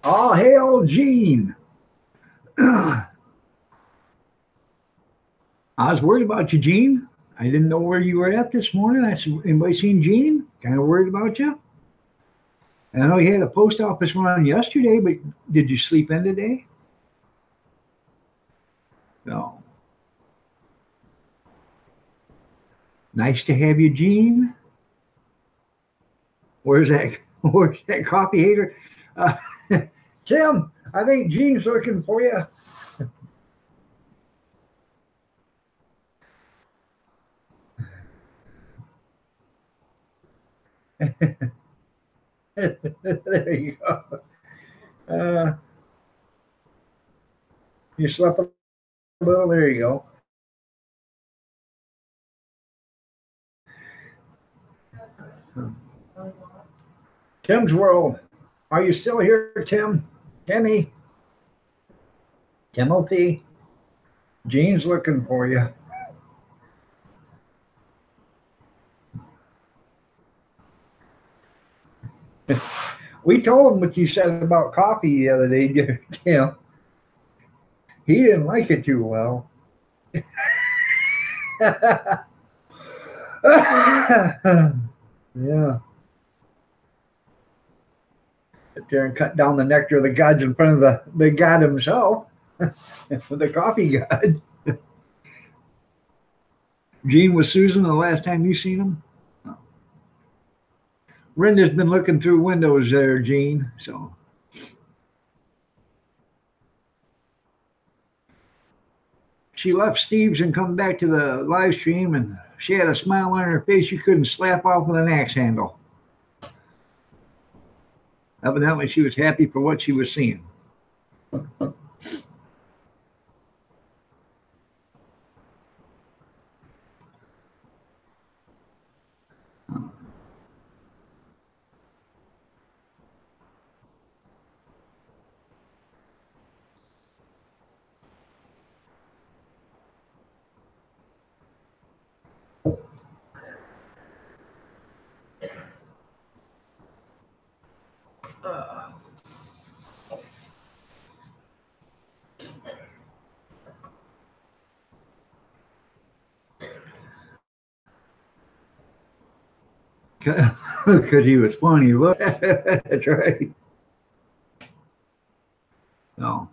Oh, hail, Gene. I was worried about you, Gene. I didn't know where you were at this morning. I said, anybody seen Gene? Kind of worried about you. And I know you had a post office run yesterday, but did you sleep in today? No. Nice to have you, Gene. Where's that coffee hater? Tim, I think Gene's looking for you. There you go. You slept a little. There you go. Tim's World. Are you still here, Tim? Timmy? Timothy? Gene's looking for you. We told him what you said about coffee the other day, Tim. He didn't like it too well. Yeah. Sit there and cut down the nectar of the gods in front of the god himself. The coffee god. Gene was Susan the last time you seen him? No. Renda's been looking through windows there, Gene. So she left Steve's and come back to the live stream, and she had a smile on her face you couldn't slap off with an axe handle. Evidently, she was happy for what she was seeing. Because he was funny. That's right. No.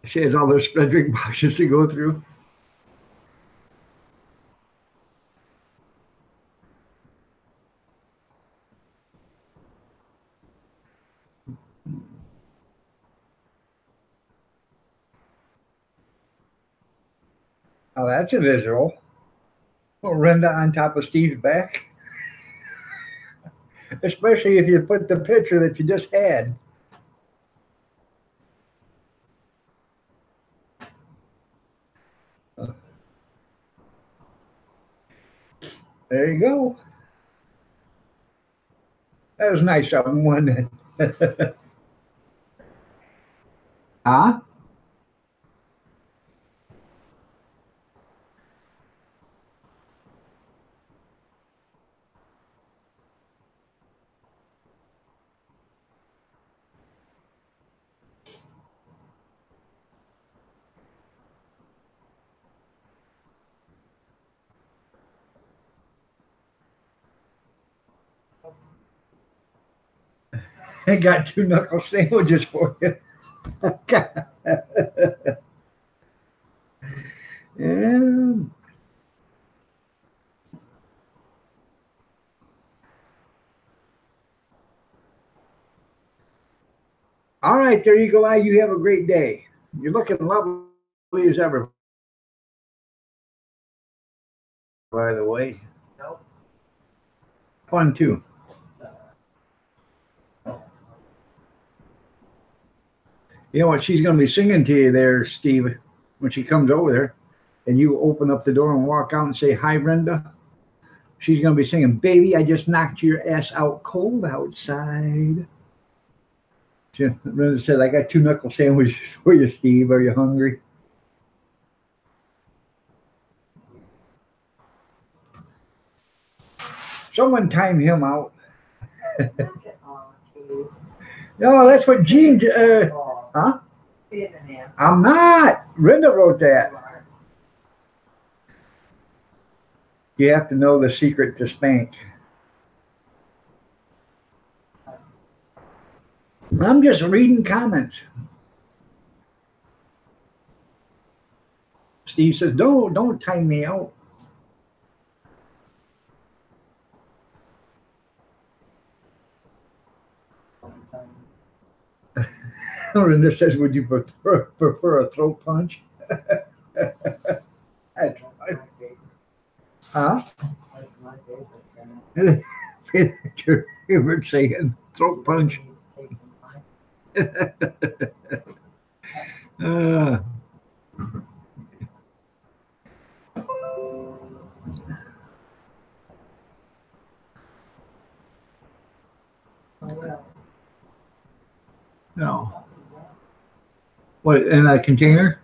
She has all those Frederick boxes to go through. Oh, that's a visual. Renda on top of Steve's back. Especially if you put the picture that you just had. There you go. That was nice of him, wasn't it? Huh? I got 2 knuckle sandwiches for you. Yeah. All right, there you go. You have a great day. You're looking lovely as ever, by the way. Nope. Fun too. You know what she's going to be singing to you there, Steve, when she comes over there, and you open up the door and walk out and say, "Hi, Brenda." She's going to be singing, "Baby, I just knocked your ass out cold outside." Brenda said, "I got 2 knuckle sandwiches for you, Steve. Are you hungry?" Someone time him out. No, that's what Gene. Huh? I'm not. Brenda wrote that. You have to know the secret to spank. I'm just reading comments. Steve says, don't time me out. Linda says, would you prefer a throat punch? Huh? Your favorite saying, throat punch. No. What, in a container?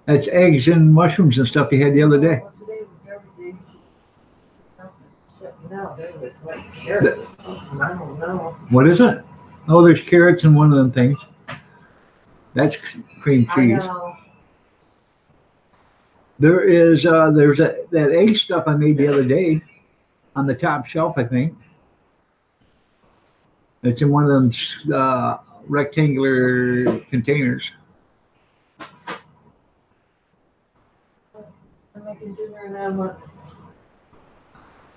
That's eggs and mushrooms and stuff you had the other day. No, there was like carrots or something. I don't know. What is it? Oh, there's carrots in one of them things. That's cream I cheese. know. There is there's that egg stuff I made the other day on the top shelf, I think. It's in one of them rectangular containers. I'm making dinner and I'm like,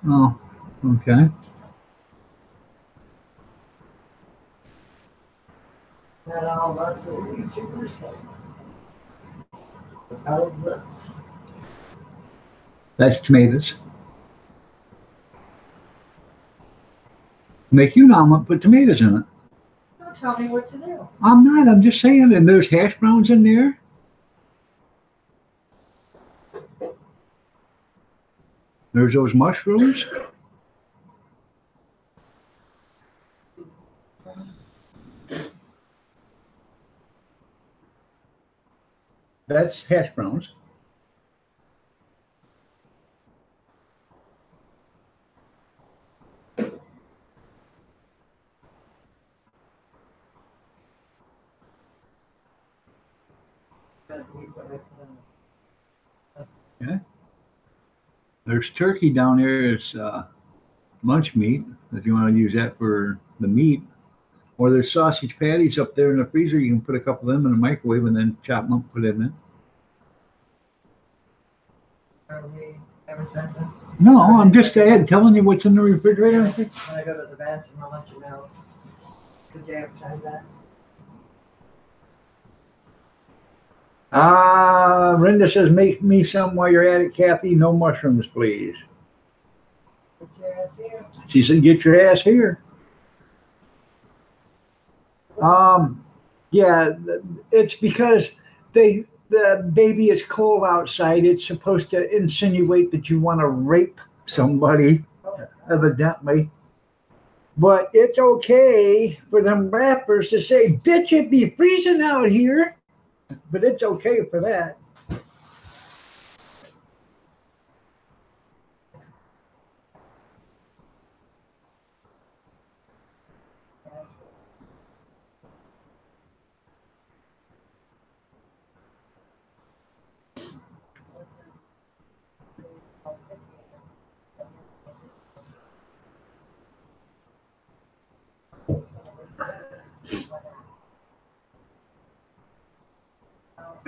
Oh, okay. not all of us are YouTubers. How's this? That's tomatoes. Make you an omelet, put tomatoes in it. Don't tell me what to do. I'm not, I'm just saying, and there's hash browns in there. There's those mushrooms. That's hash browns. Yeah. There's turkey down there. It's lunch meat, if you want to use that for the meat. Or there's sausage patties up there in the freezer. You can put a couple of them in the microwave and then chop them up, put them in. Are we advertising? No, I'm just telling you what's in the refrigerator. When I go to the bathroom, I'll let you know. Could you advertise that? Brenda says, make me some while you're at it, Kathy. No mushrooms, please. That's you. She said, get your ass here. Yeah, it's because the baby is cold outside. It's supposed to insinuate that you want to rape somebody, evidently. But it's okay for them rappers to say, bitch, it be freezing out here. But it's okay for that.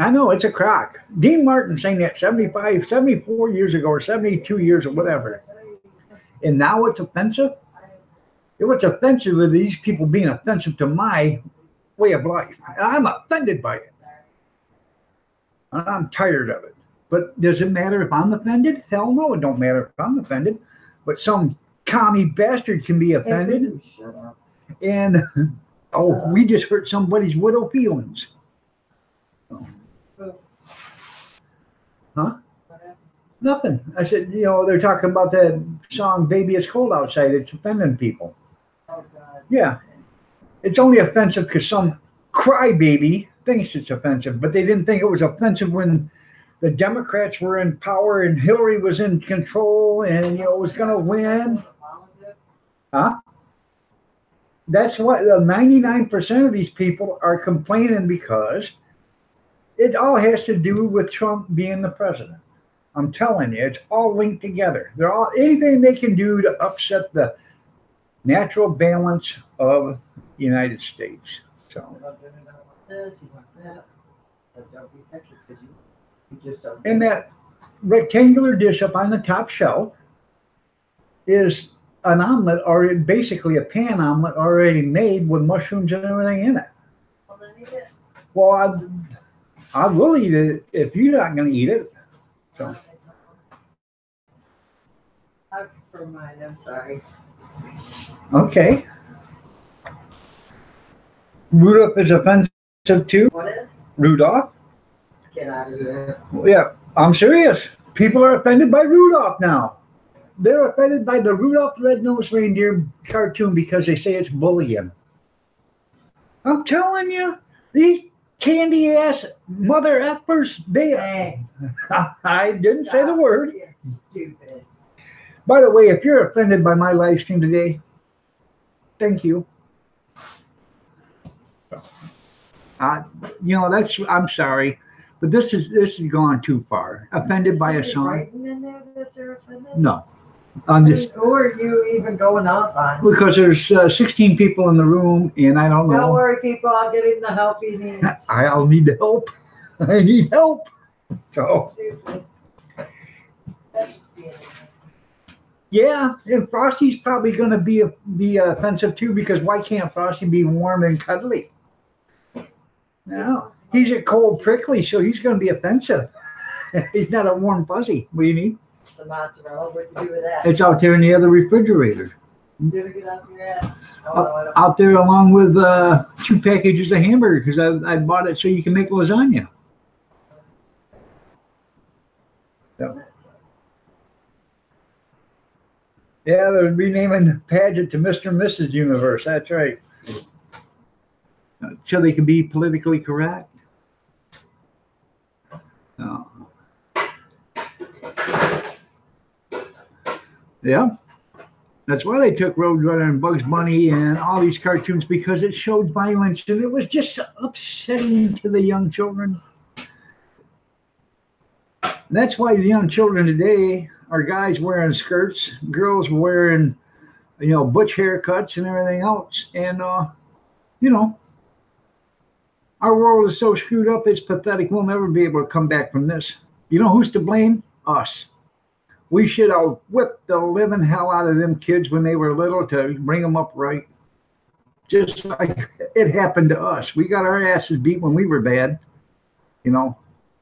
I know, it's a crock. Dean Martin sang that 75, 74 years ago, or 72 years, or whatever. And now it's offensive? It was offensive with these people being offensive to my way of life. And I'm offended by it. And I'm tired of it. But does it matter if I'm offended? Hell no, it don't matter if I'm offended. But some commie bastard can be offended. Shut up. And, oh, we just hurt somebody's widow feelings. Huh? Nothing. I said, you know, they're talking about that song, Baby It's Cold Outside. It's offending people. Oh, God. Yeah. It's only offensive because some crybaby thinks it's offensive, but they didn't think it was offensive when the Democrats were in power and Hillary was in control and, you know, was going to win. Huh? That's what the 99% of these people are complaining because it all has to do with Trump being the president. I'm telling you, it's all linked together. They're all anything they can do to upset the natural balance of the United States. So, and that rectangular dish up on the top shelf is an omelet, or basically a pan omelet already made with mushrooms and everything in it. Well, then eat it. Well, I will eat it if you're not going to eat it. So. I prefer mine, I'm sorry. Okay. Rudolph is offensive too. What is? Rudolph? Get out of here. Yeah, I'm serious. People are offended by Rudolph now. They're offended by the Rudolph the Red-Nosed Reindeer cartoon because they say it's bullying. I'm telling you, these candy ass mother effers, they I didn't say the word. It's stupid. By the way, if you're offended by my live stream today, thank you. You know, I'm sorry, but this has gone too far. Offended by a Is somebody song? writing in there that they're offended? No. I'm just Who are you even going off on? because there's 16 people in the room, and I don't know. Don't worry, people. I'll get him the help he needs. I'll need the help. I need help. So Stupid. That's just being yeah, and Frosty's probably going to be offensive too, because why can't Frosty be warm and cuddly? No, he's a cold prickly, so he's going to be offensive. He's not a warm fuzzy. What do you need? the mozzarella. What do you do with that? It's out there in the other refrigerator. Did it get off your ass? Oh, no, I don't. Out there along with 2 packages of hamburger because I bought it so you can make lasagna. So, yeah, they're renaming Pageant to Mr. and Mrs. Universe. That's right. So they can be politically correct. Oh. Yeah. That's why they took Roadrunner and Bugs Bunny and all these cartoons, because it showed violence and it was just upsetting to the young children. That's why the young children today are guys wearing skirts, girls wearing, butch haircuts and everything else. And, our world is so screwed up, it's pathetic. We'll never be able to come back from this. You know who's to blame? Us. We should have whipped the living hell out of them kids when they were little to bring them up right. Just like it happened to us. We got our asses beat when we were bad.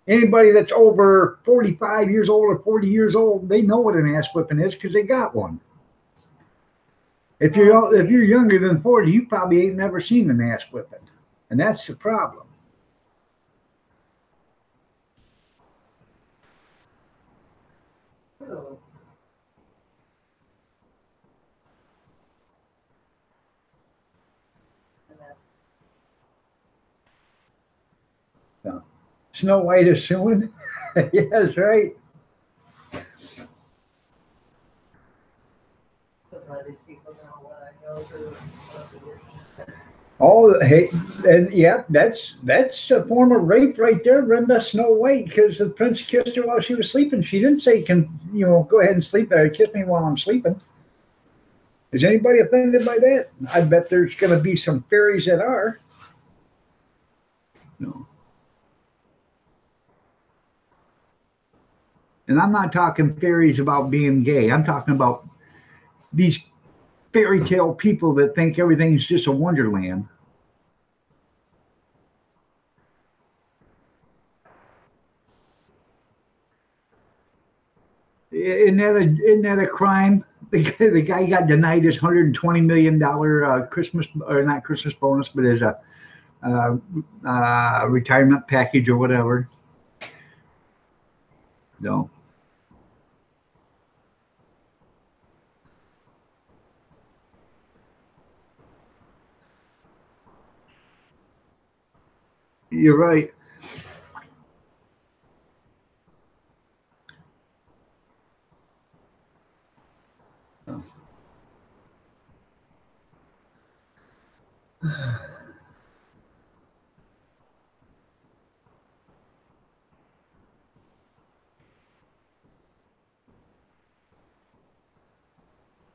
Anybody that's over 45 years old or 40 years old, they know what an ass whipping is because they got one. If you're younger than 40, you probably ain't never seen an ass whipping, and that's the problem. Oh. And that's Snow White is suing. Yes, right. so glad these people know what I go through. Oh, hey, and yeah, that's a form of rape right there, Brenda. Snow White, because the prince kissed her while she was sleeping. She didn't say, "Can go ahead and sleep there, kiss me while I'm sleeping." Is anybody offended by that? I bet there's going to be some fairies that are. No. And I'm not talking fairies about being gay. I'm talking about these fairy tale people that think everything's just a wonderland. Isn't that a crime? The guy got denied his $120 million Christmas, or not Christmas bonus, but his retirement package or whatever. No. You're right.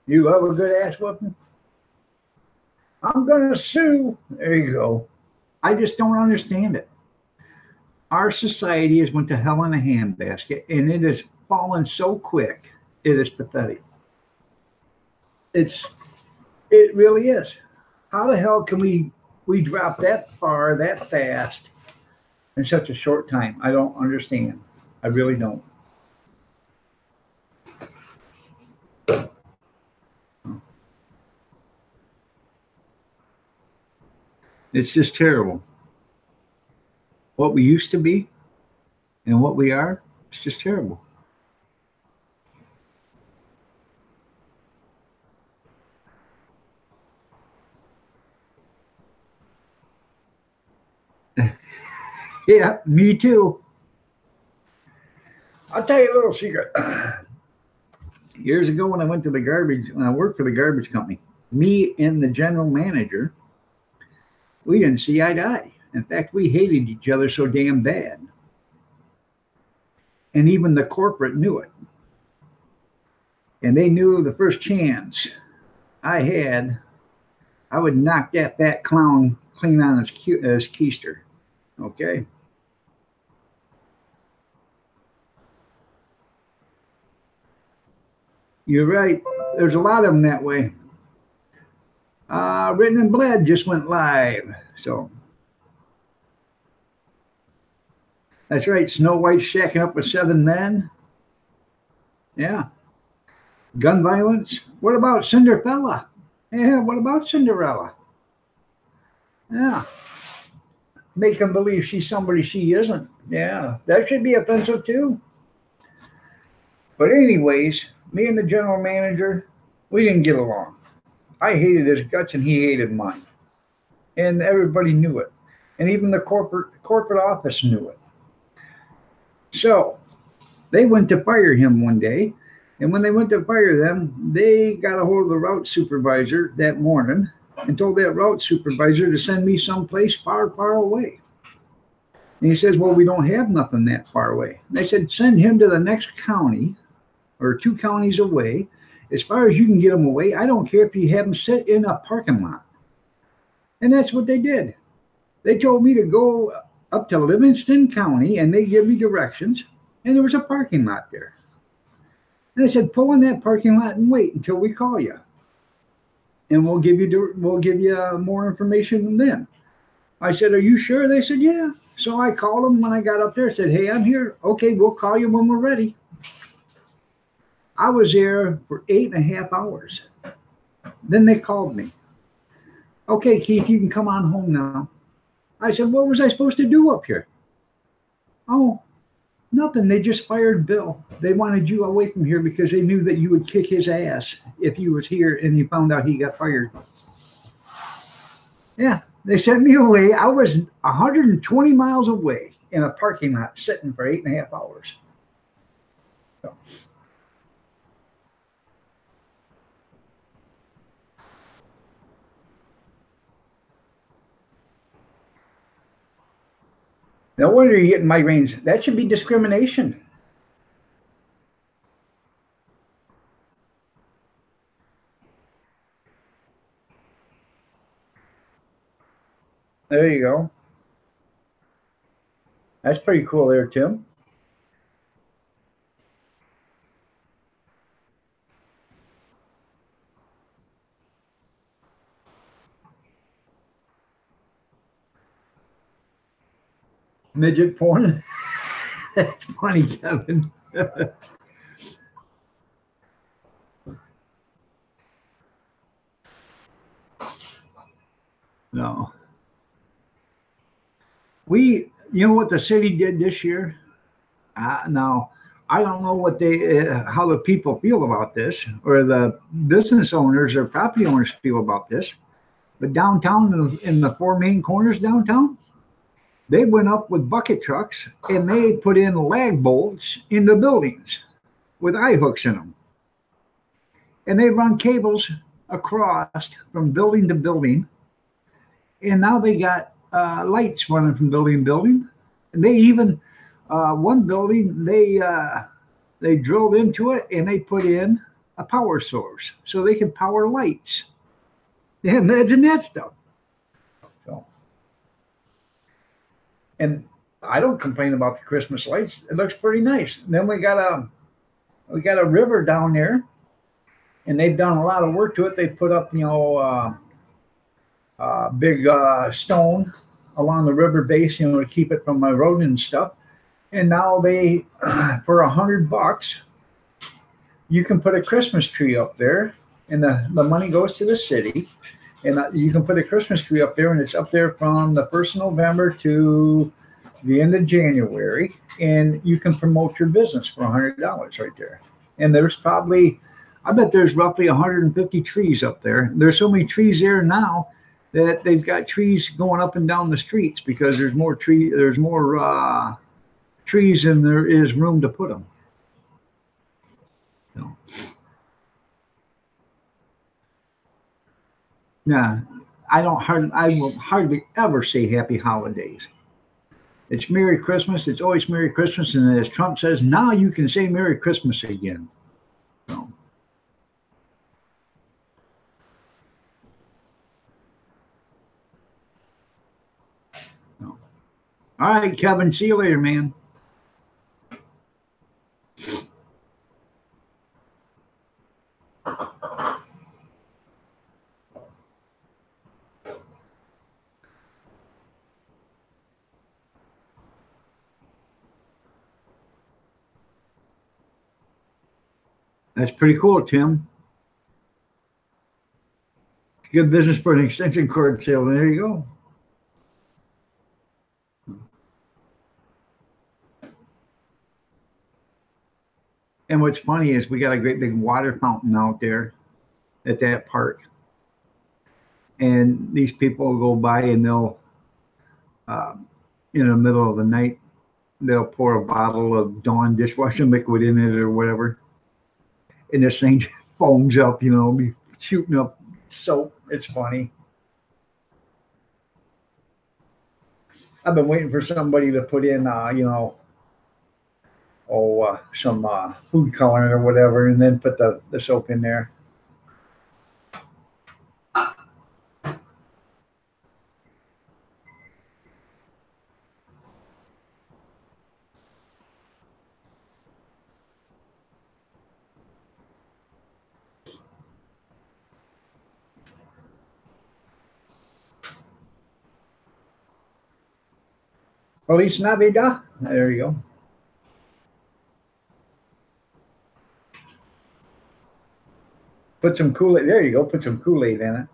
You love a good ass whooping? I'm gonna sue. There you go. I just don't understand it. Our society has went to hell in a handbasket, and it has fallen so quick. It is pathetic. It really is. How the hell can we drop that far that fast in such a short time? I don't understand. I really don't. It's just terrible. What we used to be and what we are, it's just terrible. Yeah, me too. I'll tell you a little secret. Years ago when I worked for the garbage company, me and the general manager, we didn't see eye to eye. In fact, we hated each other so damn bad. And even the corporate knew it. And they knew the first chance I had, I would knock that fat clown clean on his keister. Okay? You're right. There's a lot of them that way. Written in Blood just went live. So that's right. Snow White shacking up with 7 men. Yeah. Gun violence. What about Cinderella? Yeah, what about Cinderella? Yeah. Make them believe she's somebody she isn't. Yeah, that should be offensive too. But anyways, me and the general manager, we didn't get along. I hated his guts and he hated mine. And everybody knew it. And even the corporate office knew it. So they went to fire him one day. And when they went to fire them, they got a hold of the route supervisor that morning and told that route supervisor to send me someplace far, far away. And he says, well, we don't have nothing that far away. And they said, send him to the next county or 2 counties away. As far as you can get him away, I don't care if you have him sit in a parking lot. And that's what they did. They told me to go up to Livingston County and they give me directions. And there was a parking lot there. And they said, pull in that parking lot and wait until we call you. And we'll give you more information then. I said, are you sure? They said, yeah. So I called them when I got up there. I said, hey, I'm here. Okay, we'll call you when we're ready. I was there for 8.5 hours. Then they called me. Okay, Keith, you can come on home now. I said, what was I supposed to do up here? Oh, nothing. They just fired Bill. They wanted you away from here because they knew that you would kick his ass if you was here and you found out he got fired. Yeah, they sent me away. I was 120 miles away in a parking lot sitting for 8.5 hours. So. No wonder you're getting migraines. That should be discrimination. There you go. That's pretty cool there, Tim. Midget porn. That's funny, Kevin. No. You know what the city did this year? Now, I don't know what how the people feel about this, or the business owners or property owners feel about this. But downtown, in the four main corners downtown, they went up with bucket trucks and they put in lag bolts in the buildings with eye hooks in them. And they run cables across from building to building. And now they got lights running from building to building. And they even, one building, they drilled into it and they put in a power source so they can power lights. Yeah, imagine that stuff. So, and I don't complain about the Christmas lights. It looks pretty nice. And then we got a river down there, and they've done a lot of work to it. They put up, big stone along the river base, to keep it from eroding and stuff. And now they, for $100, you can put a Christmas tree up there, and the money goes to the city. And you can put a Christmas tree up there, and it's up there from the 1st of November to the end of January. And you can promote your business for $100 right there. And there's probably, I bet there's roughly 150 trees up there. There's so many trees there now that they've got trees going up and down the streets because there's more trees than there is room to put them. So. Nah, I will hardly ever say Happy Holidays. It's Merry Christmas. It's always Merry Christmas. And as Trump says, now you can say Merry Christmas again. So. All right, Kevin. See you later, man. That's pretty cool, Tim. Good business for an extension cord sale. There you go. And what's funny is we got a great big water fountain out there at that park. And these people go by and they'll, in the middle of the night, they'll pour a bottle of Dawn dishwashing liquid in it or whatever. And this thing foams up, be shooting up soap. It's funny. I've been waiting for somebody to put in, some food coloring or whatever, and then put the soap in there. Feliz Navidad. There you go. Put some Kool-Aid. There you go. Put some Kool-Aid in it.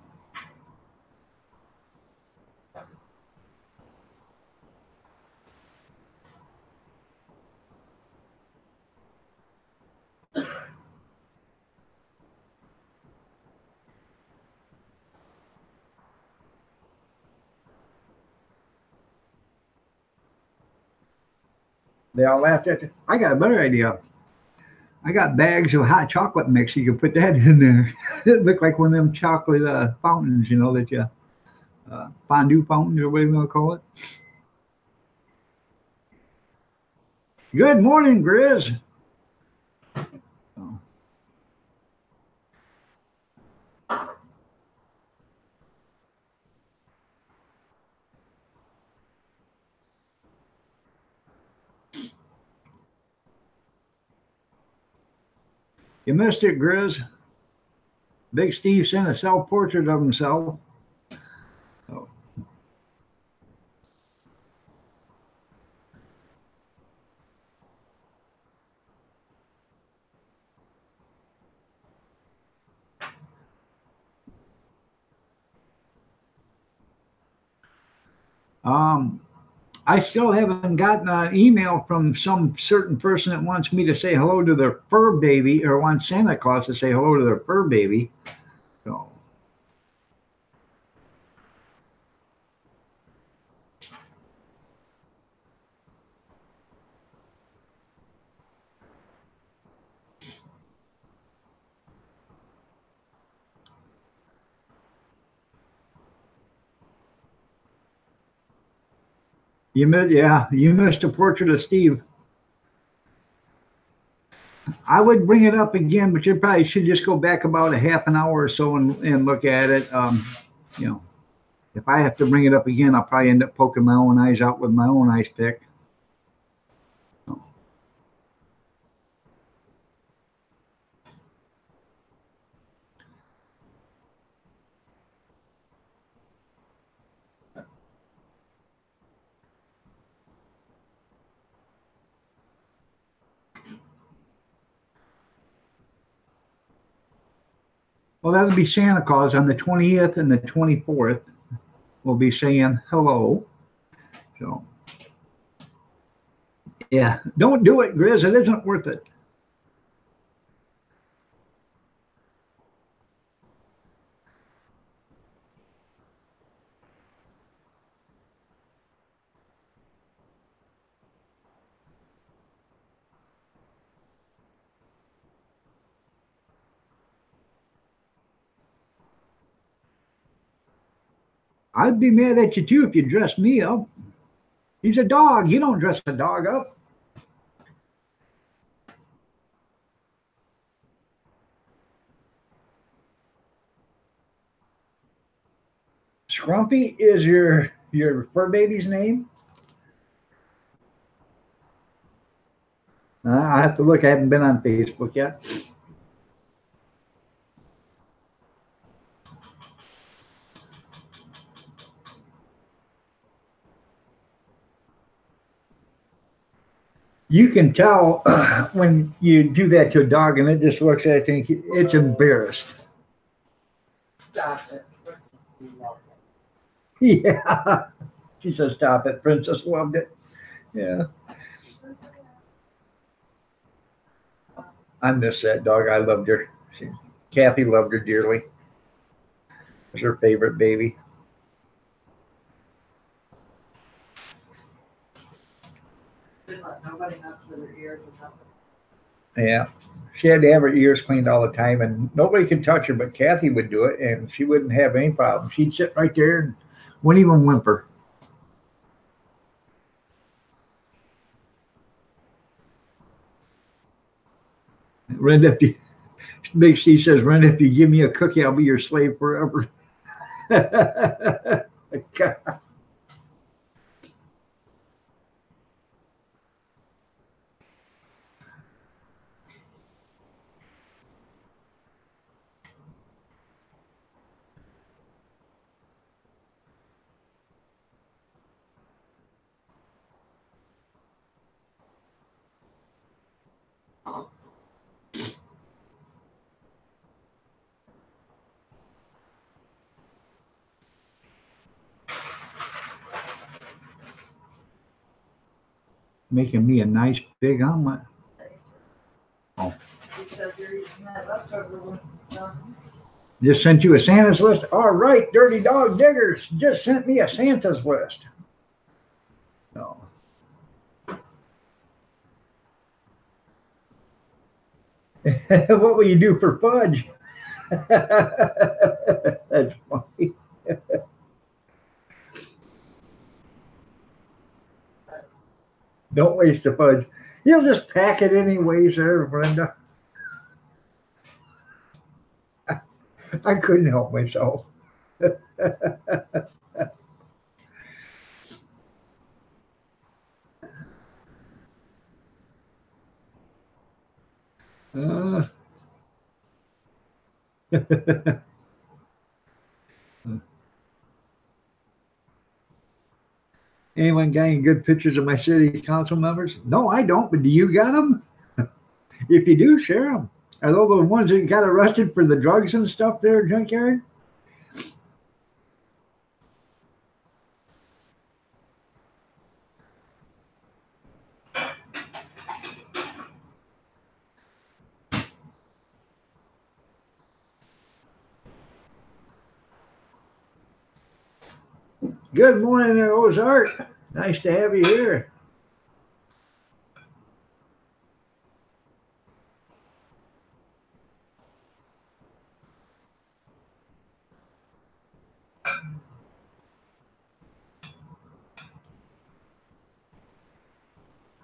They all laughed at you. I got a better idea. I got bags of hot chocolate mix. You can put that in there. It looked like one of them chocolate fountains, you know, that you fondue fountains or whatever you want to call it. Good morning, Grizz. Oh. You missed it, Grizz. Big Steve sent a self-portrait of himself. Oh. I still haven't gotten an email from some certain person that wants me to say hello to their fur baby or wants Santa Claus to say hello to their fur baby. So. You missed a portrait of Steve. I would bring it up again, but you probably should just go back about a half an hour or so and look at it. You know, if I have to bring it up again, I'll probably end up poking my own eyes out with my own ice pick. Well, that would be Santa Claus on the 20th and the 24th. We'll be saying hello. So, yeah, don't do it, Grizz. It isn't worth it. I'd be mad at you too if you dressed me up. He's a dog. You don't dress a dog up. Scrumpy is your fur baby's name? I have to look. I haven't been on Facebook yet. You can tell when you do that to a dog and it just looks at you and it's embarrassed. Stop it. Princess loved it. Yeah. She says, stop it. Princess loved it. Yeah. I miss that dog. I loved her. Kathy loved her dearly. It was her favorite baby. Didn't let nobody mess with her ears or nothing. Yeah. She had to have her ears cleaned all the time, and nobody could touch her, but Kathy would do it, and she wouldn't have any problem. She'd sit right there and wouldn't even whimper. Renda, if you, Big C says, Renda, if you give me a cookie, I'll be your slave forever. God. Making me a nice big omelet. You said you're eating that leftover one, so. Just sent you a Santa's list. All right, Dirty Dog Diggers just sent me a Santa's list. So. What will you do for fudge? That's funny. Don't waste the fudge. You'll just pack it anyways there, Brenda. I couldn't help myself. Uh, Anyone got any good pictures of my city council members? No, I don't, but do you got them? If you do, share them. Are those the ones that got arrested for the drugs and stuff there, Junkyard? Good morning there, Ozark. Nice to have you here.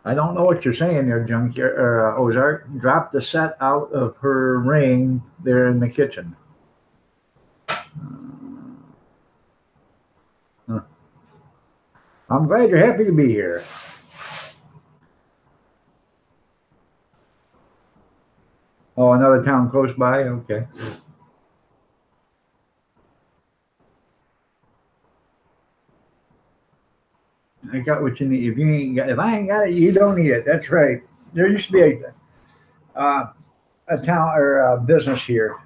I don't know what you're saying there, Junkyard or Ozark. Drop the set out of her ring there in the kitchen. I'm glad you're happy to be here. Oh, another town close by? Okay. I got what you need. If I ain't got it, you don't need it. That's right. There used to be a town or a business here.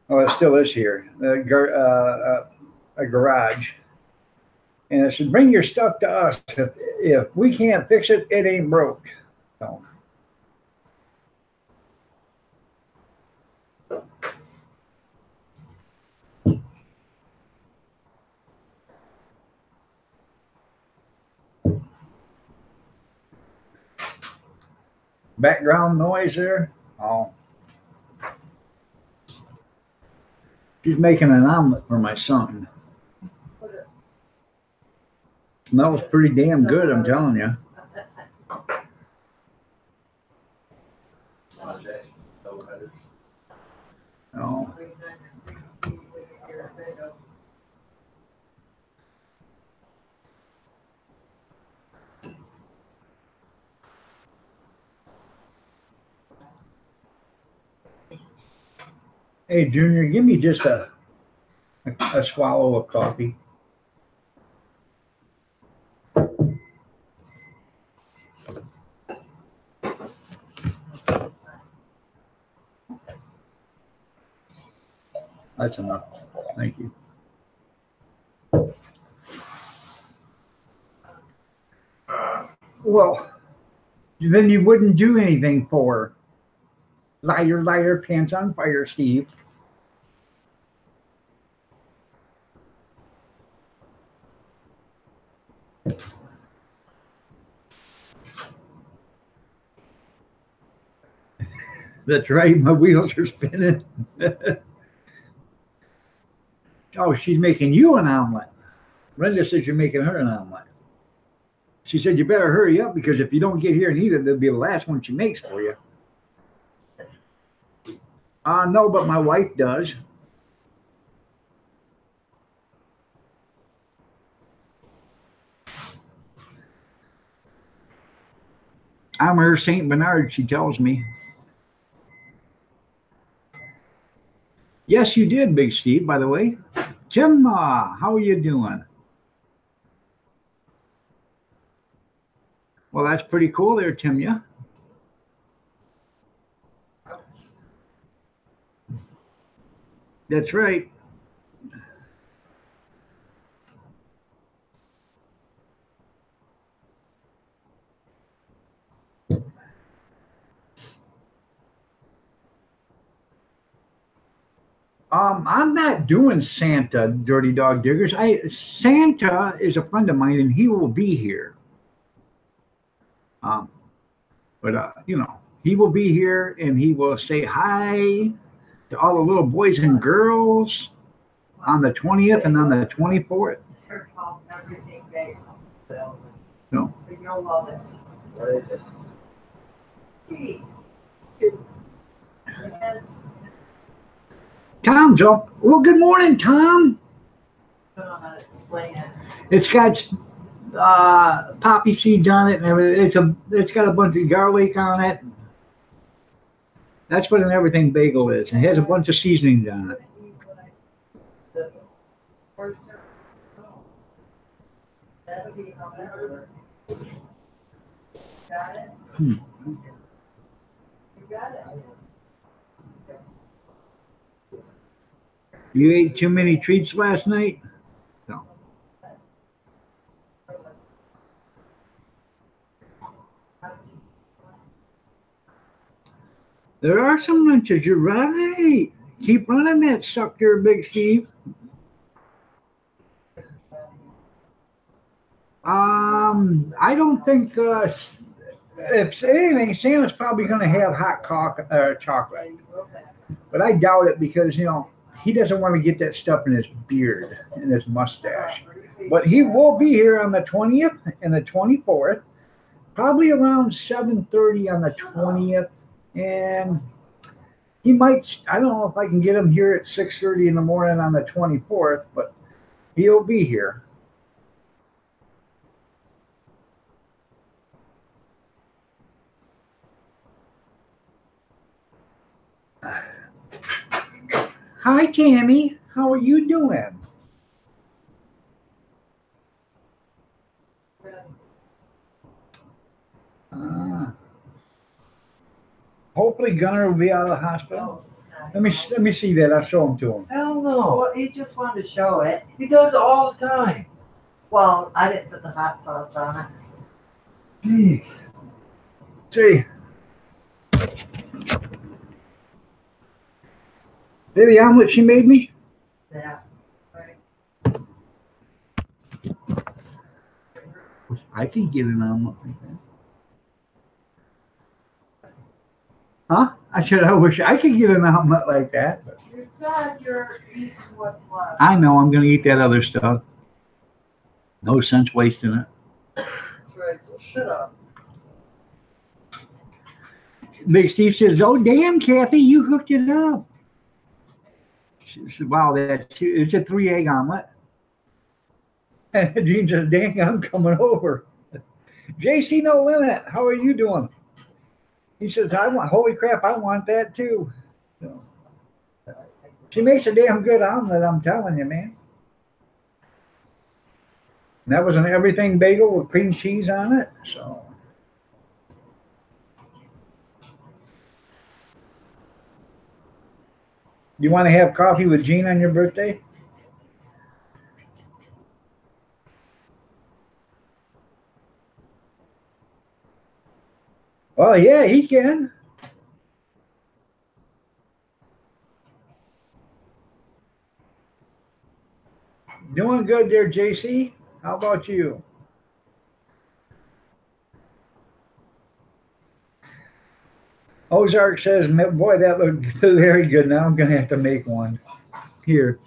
It still is here. A garage. And it said, bring your stuff to us. If we can't fix it, it ain't broke. So. Background noise there. Oh. She's making an omelet for my son. Smells pretty damn good, I'm telling you. Oh. Hey, Junior, give me just a swallow of coffee. That's enough. Thank you. Well, then you wouldn't do anything for her. Liar, liar, pants on fire, Steve. That's right, my wheels are spinning. Oh, she's making you an omelet. Brenda says you're making her an omelet. She said you better hurry up because if you don't get here and eat it, it'll be the last one she makes for you. No, but my wife does. I'm her Saint Bernard, she tells me. Yes, you did, Big Steve, by the way. Tim, how are you doing? Well, that's pretty cool there, Tim, yeah? That's right. I'm not doing Santa, Dirty Dog Diggers. Santa is a friend of mine, and he will be here. But you know, he will be here, and he will say hi to all the little boys and girls on the 20th and on the 24th. They're called everything big. No. But you'll love it. What is it? Gee. Yes. Tom's up. Well, good morning, Tom. I don't know how to explain it. It's got poppy seeds on it and everything. It's got a bunch of garlic on it. That's what an everything bagel is. It has a bunch of seasonings on it. That'll be however. Got it? Hmm. You got it. You ate too many treats last night? No. There are some lunches. You're right. Keep running that sucker, Big Steve. I don't think, if anything, Santa's probably going to have hot chocolate. But I doubt it because, you know, he doesn't want to get that stuff in his beard and his mustache. But he will be here on the 20th and the 24th, probably around 7:30 on the 20th. And he might, I don't know if I can get him here at 6:30 in the morning on the 24th, but he'll be here. Hi, Tammy. How are you doing? Hopefully Gunner will be out of the hospital. Let me see that. I'll show him to him. Hell no. Well, he just wanted to show it. He does it all the time. Well, I didn't put the hot sauce on it. Jeez. See. See the omelet she made me? Yeah. Right. I can get an omelet like that. Huh? I said, I wish I could get an omelet like that. But You said you're eating what's left. I know I'm going to eat that other stuff. No sense wasting it. That's right, so shut up. Big Steve says, oh, damn, Kathy, you hooked it up. She said, wow, it's a 3-egg omelet. And Gene says, dang, I'm coming over. JC No Limit, how are you doing? He says, holy crap, I want that too. So, she makes a damn good omelet, I'm telling you, man. And that was an everything bagel with cream cheese on it. So, you want to have coffee with Gene on your birthday? Well, yeah, he can. Doing good there, JC. How about you? Ozark says, boy, that looked very good. Now I'm going to have to make one here.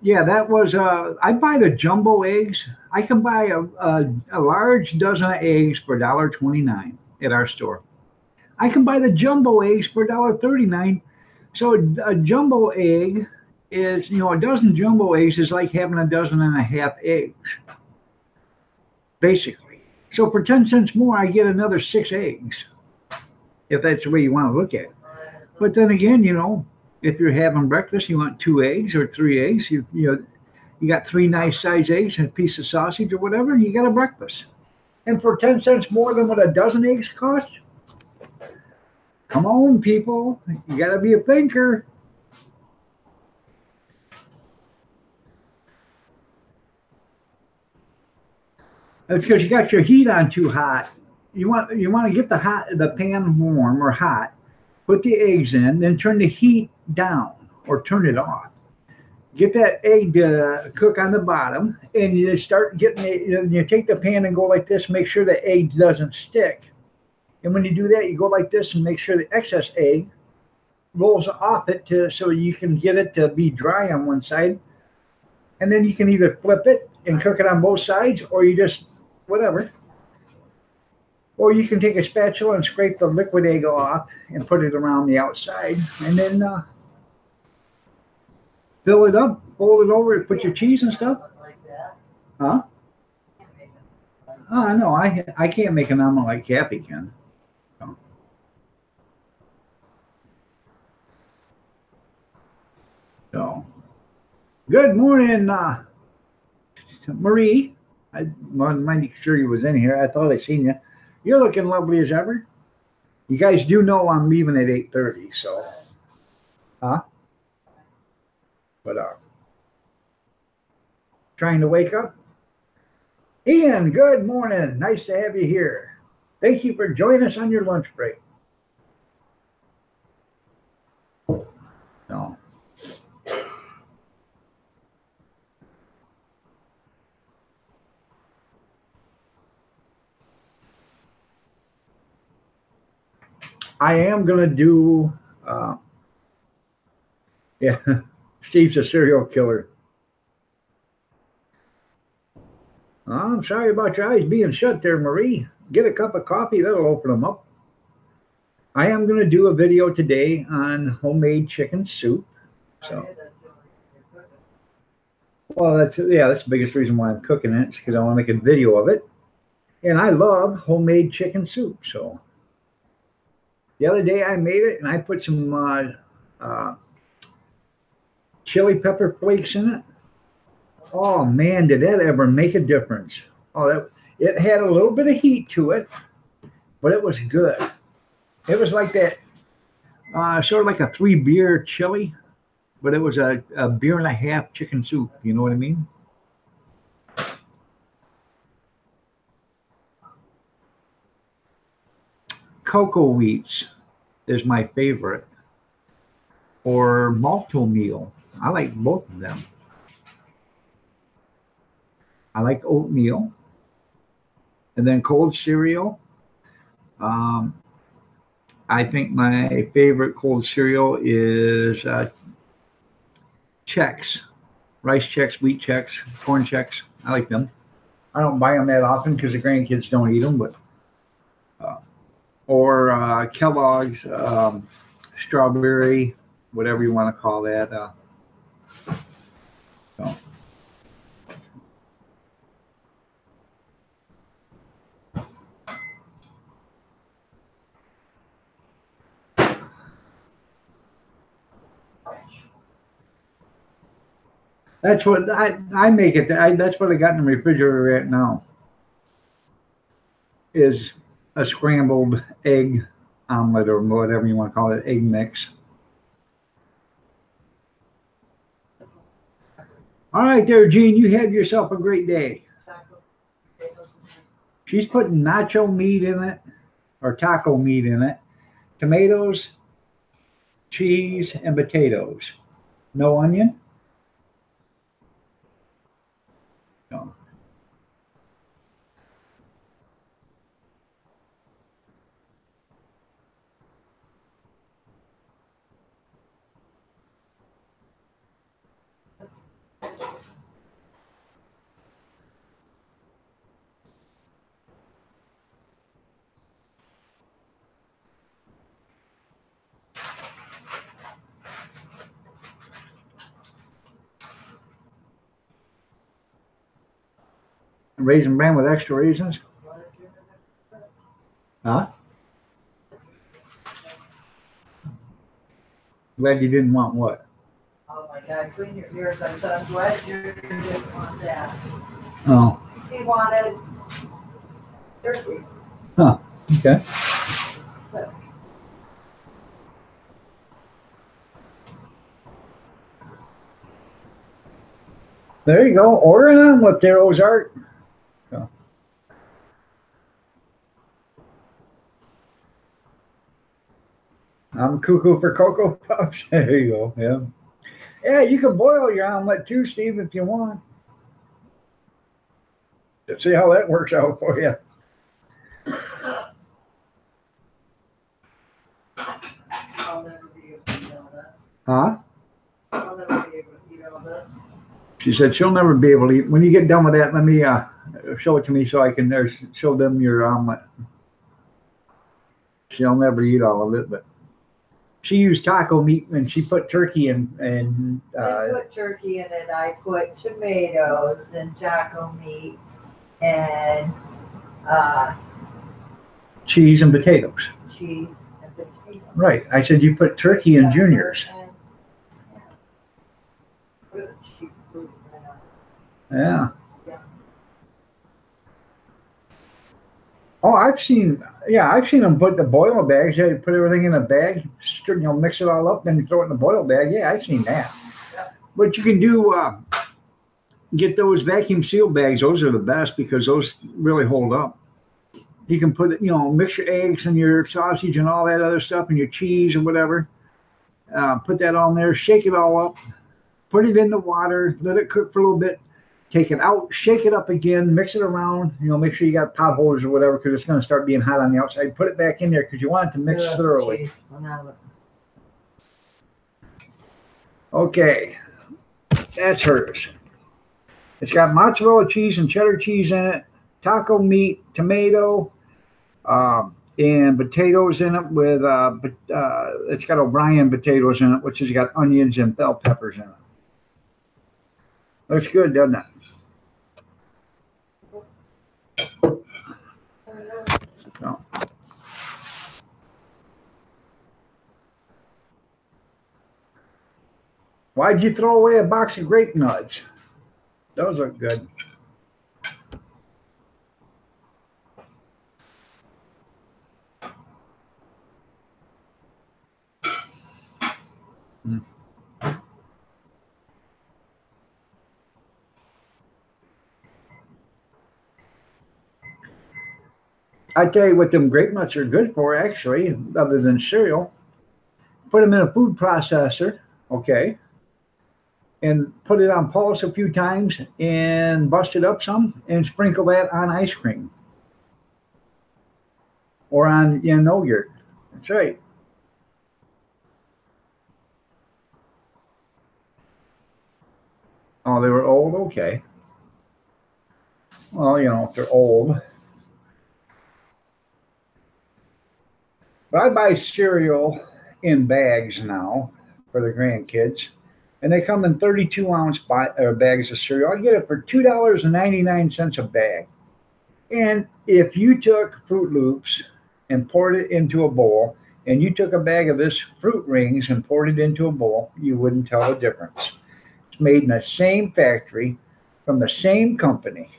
Yeah, that was, I buy the jumbo eggs. I can buy a large dozen of eggs for $1.29 at our store. I can buy the jumbo eggs for $1.39. So a jumbo egg is, you know, a dozen jumbo eggs is like having a dozen and a half eggs, basically. So for 10 cents more, I get another 6 eggs, if that's the way you want to look at it. But then again, you know, if you're having breakfast, you want 2 eggs or 3 eggs. You got 3 nice size eggs and a piece of sausage or whatever, and you got a breakfast. And for 10 cents more than what a dozen eggs cost, come on, people, you got to be a thinker. It's because you got your heat on too hot. You want to get the pan warm or hot. Put the eggs in, then turn the heat down or turn it off. Get that egg to cook on the bottom, and you start getting it. You take the pan and go like this, make sure the egg doesn't stick. And when you do that, you go like this and make sure the excess egg rolls off it so you can get it to be dry on one side. And then you can either flip it and cook it on both sides, or you just whatever. Or you can take a spatula and scrape the liquid egg off and put it around the outside, and then fill it up, fold it over, and put your cheese and stuff. Like that. Huh? Can't make it. Oh, no, I can't make an omelet like Kathy can. So, good morning, Marie. I wanted to make sure you was in here. I thought I seen you. You're looking lovely as ever. You guys do know I'm leaving at 8:30, so. Huh? But trying to wake up. Ian, good morning. Nice to have you here. Thank you for joining us on your lunch break. So. I am going to do, yeah, Steve's a serial killer. I'm sorry about your eyes being shut there, Marie. Get a cup of coffee, that'll open them up. I am going to do a video today on homemade chicken soup. So, well, that's the biggest reason why I'm cooking it, is because I want to make a video of it. And I love homemade chicken soup, so. The other day I made it and I put some chili pepper flakes in it. Oh man, did that ever make a difference? Oh, it had a little bit of heat to it, but it was good. It was like that, sort of like a 3-beer chili, but it was a beer and a half chicken soup. You know what I mean? Cocoa Wheats is my favorite, or Malto-meal. I like both of them. I like oatmeal, and then cold cereal. I think my favorite cold cereal is Chex, rice Chex, wheat Chex, corn Chex. I like them. I don't buy them that often because the grandkids don't eat them, but or Kellogg's strawberry, whatever you want to call that. So. That's what I make it. That's what I got in the refrigerator right now. Is a scrambled egg omelet, or whatever you want to call it, egg mix. All right there, Jean, you have yourself a great day. She's putting nacho meat in it, or taco meat in it, tomatoes, cheese, and potatoes. No onion? No. Raisin bran with extra raisins? Huh? Glad you didn't want what? Oh my God, clean your ears. I said, I'm glad you didn't want that. Oh. He wanted turkey. Huh. Okay. So, There you go. Order an omelet there, Ozark. So. I'm cuckoo for Cocoa Puffs. There you go. Yeah. Yeah, you can boil your omelet too, Steve, if you want. Let's see how that works out for you. I'll never be able to eat all that. Huh? I'll never be able to eat all this. She said she'll never be able to eat. When you get done with that, let me show it to me so I can show them your omelet. She'll never eat all of it, but she used taco meat and she put turkey and I put turkey in it. I put tomatoes and taco meat and cheese and potatoes. cheese and potatoes. Right. I said you put turkey in Junior's. And, yeah. Good cheese food. Yeah. Yeah. Oh, I've seen them put the boil bags. They put everything in a bag, mix it all up, then you throw it in the boil bag. Yeah, I've seen that. Yeah. But you can do get those vacuum seal bags. Those are the best because those really hold up. You can put it, mix your eggs and your sausage and all that other stuff and your cheese or whatever. Put that on there, shake it all up, put it in the water, let it cook for a little bit. Take it out, shake it up again, mix it around, make sure you got pot holders or whatever because it's going to start being hot on the outside. Put it back in there because you want it to mix thoroughly. Cheese. Well, now Okay, that's hers. It's got mozzarella cheese and cheddar cheese in it, taco meat, tomato, and potatoes in it with, it's got O'Brien potatoes in it, which has got onions and bell peppers in it. Looks good, doesn't it? No. Why'd you throw away a box of grape nuts? Those look good. I tell you what them grape nuts are good for, actually, other than cereal. Put them in a food processor, okay, and put it on pulse a few times and bust it up some and sprinkle that on ice cream or on yogurt. That's right. Oh, they were old? Okay. Well, if they're old. But I buy cereal in bags now for the grandkids, and they come in 32-ounce bags of cereal. I get it for $2.99 a bag. And if you took Fruit Loops and poured it into a bowl, and you took a bag of this Fruit Rings and poured it into a bowl, you wouldn't tell the difference. It's made in the same factory from the same company.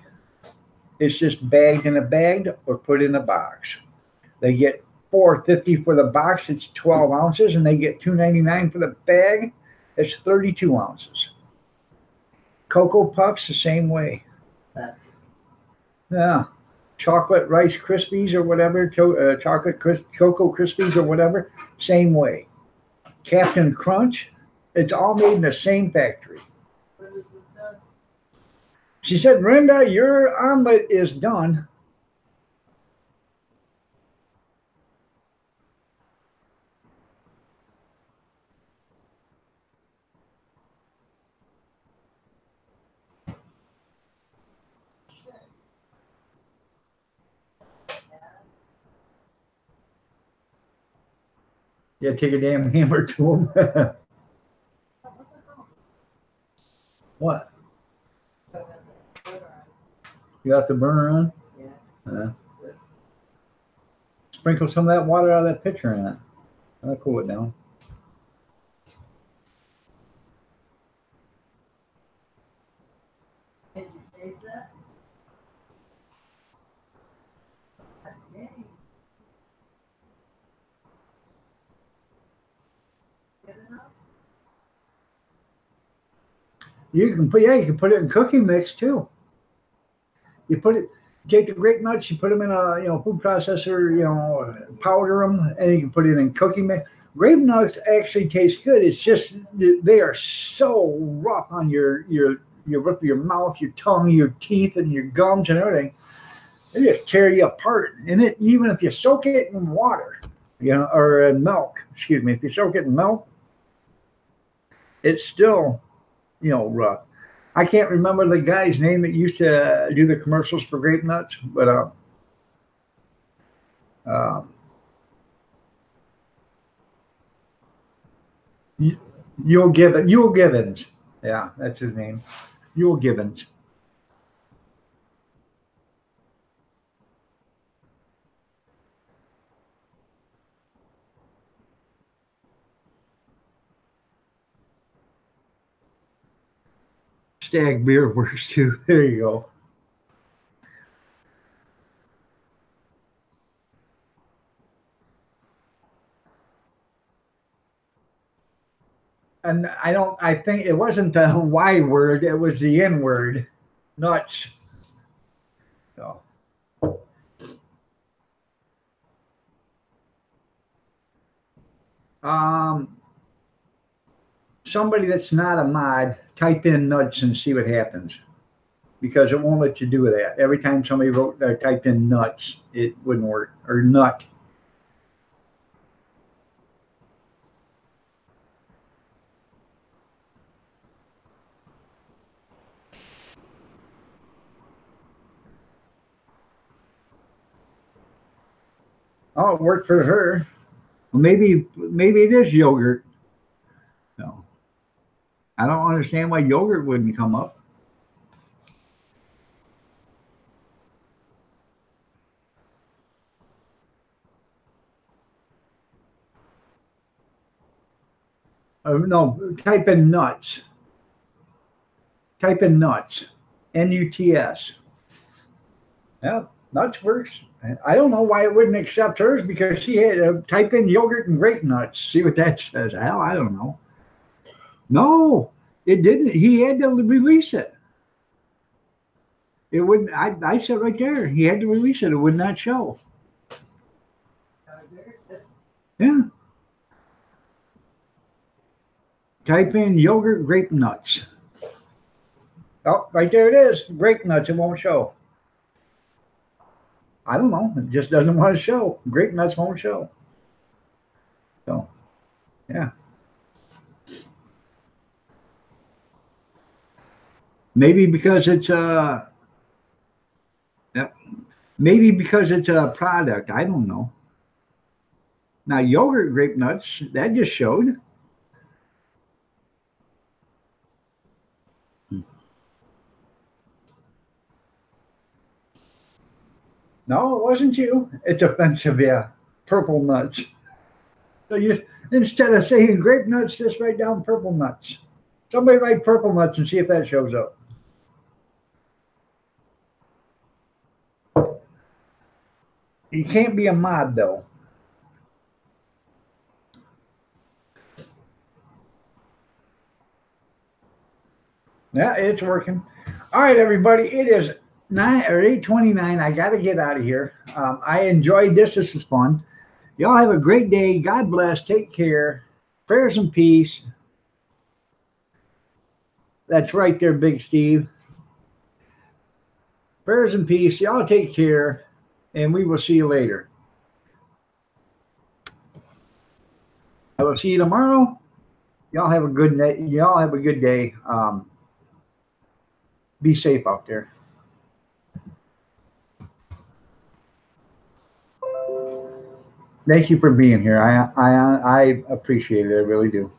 It's just bagged in a bag or put in a box. They get $4.50 for the box. It's 12 ounces, and they get $2.99 for the bag. It's 32 ounces. Cocoa Puffs the same way. Yeah, chocolate Rice Krispies or whatever, Cocoa Krispies or whatever, same way. Captain Crunch, it's all made in the same factory. When is this done? She said, Brenda, your omelet is done. Yeah, take a damn hammer to him. What? You got the burner on? Yeah. Sprinkle some of that water out of that pitcher in it. That'll cool it down. Did you taste that? Yay. Good enough? You can put it in cooking mix too. You put it take the grape nuts, you put them in a food processor, powder them, and you can put it in cooking mix. Grape nuts actually taste good. It's just they are so rough on your roof of your mouth, your tongue, your teeth, and your gums and everything. They just tear you apart. And it, even if you soak it in water, or in milk, excuse me, if you soak it in milk, it's still, rough. I can't remember the guy's name that used to do the commercials for grape nuts, but Yule Gibbons. Yeah, that's his name. Yule Gibbons. Stag beer works too. There you go. And I think it wasn't the Y word, it was the N word. Nuts. So. Somebody that's not a mod, type in nuts and see what happens, because it won't let you do that. Every time somebody typed in nuts, it wouldn't work, or nut. Oh, it worked for her. Well, maybe it is yogurt. No, I don't understand why yogurt wouldn't come up. No, type in nuts. Type in nuts. Nuts. Yeah, nuts works. I don't know why it wouldn't accept hers, because she had to type in yogurt and grape nuts. See what that says. Hell, I don't know. No, it didn't. He had to release it. It wouldn't. I said right there. He had to release it. It would not show. Yeah. Type in yogurt grape nuts. Oh, right there it is. Grape nuts. It won't show. I don't know. It just doesn't want to show. Grape nuts won't show. So, yeah. Maybe because it's maybe because it's a product. I don't know. Now yogurt grape nuts, that just showed. No, it wasn't you. It's offensive, yeah. Purple nuts. So you, instead of saying grape nuts, just write down purple nuts. Somebody write purple nuts and see if that shows up. You can't be a mod though. Yeah, it's working. All right, everybody. It is 8:29. I got to get out of here. I enjoyed this. This is fun. Y'all have a great day. God bless. Take care. Prayers and peace. That's right there, Big Steve. Prayers and peace. Y'all take care, and we will see you later. I will see you tomorrow. Y'all have a good night. Y'all have a good day. Be safe out there. Thank you for being here. I appreciate it. I really do.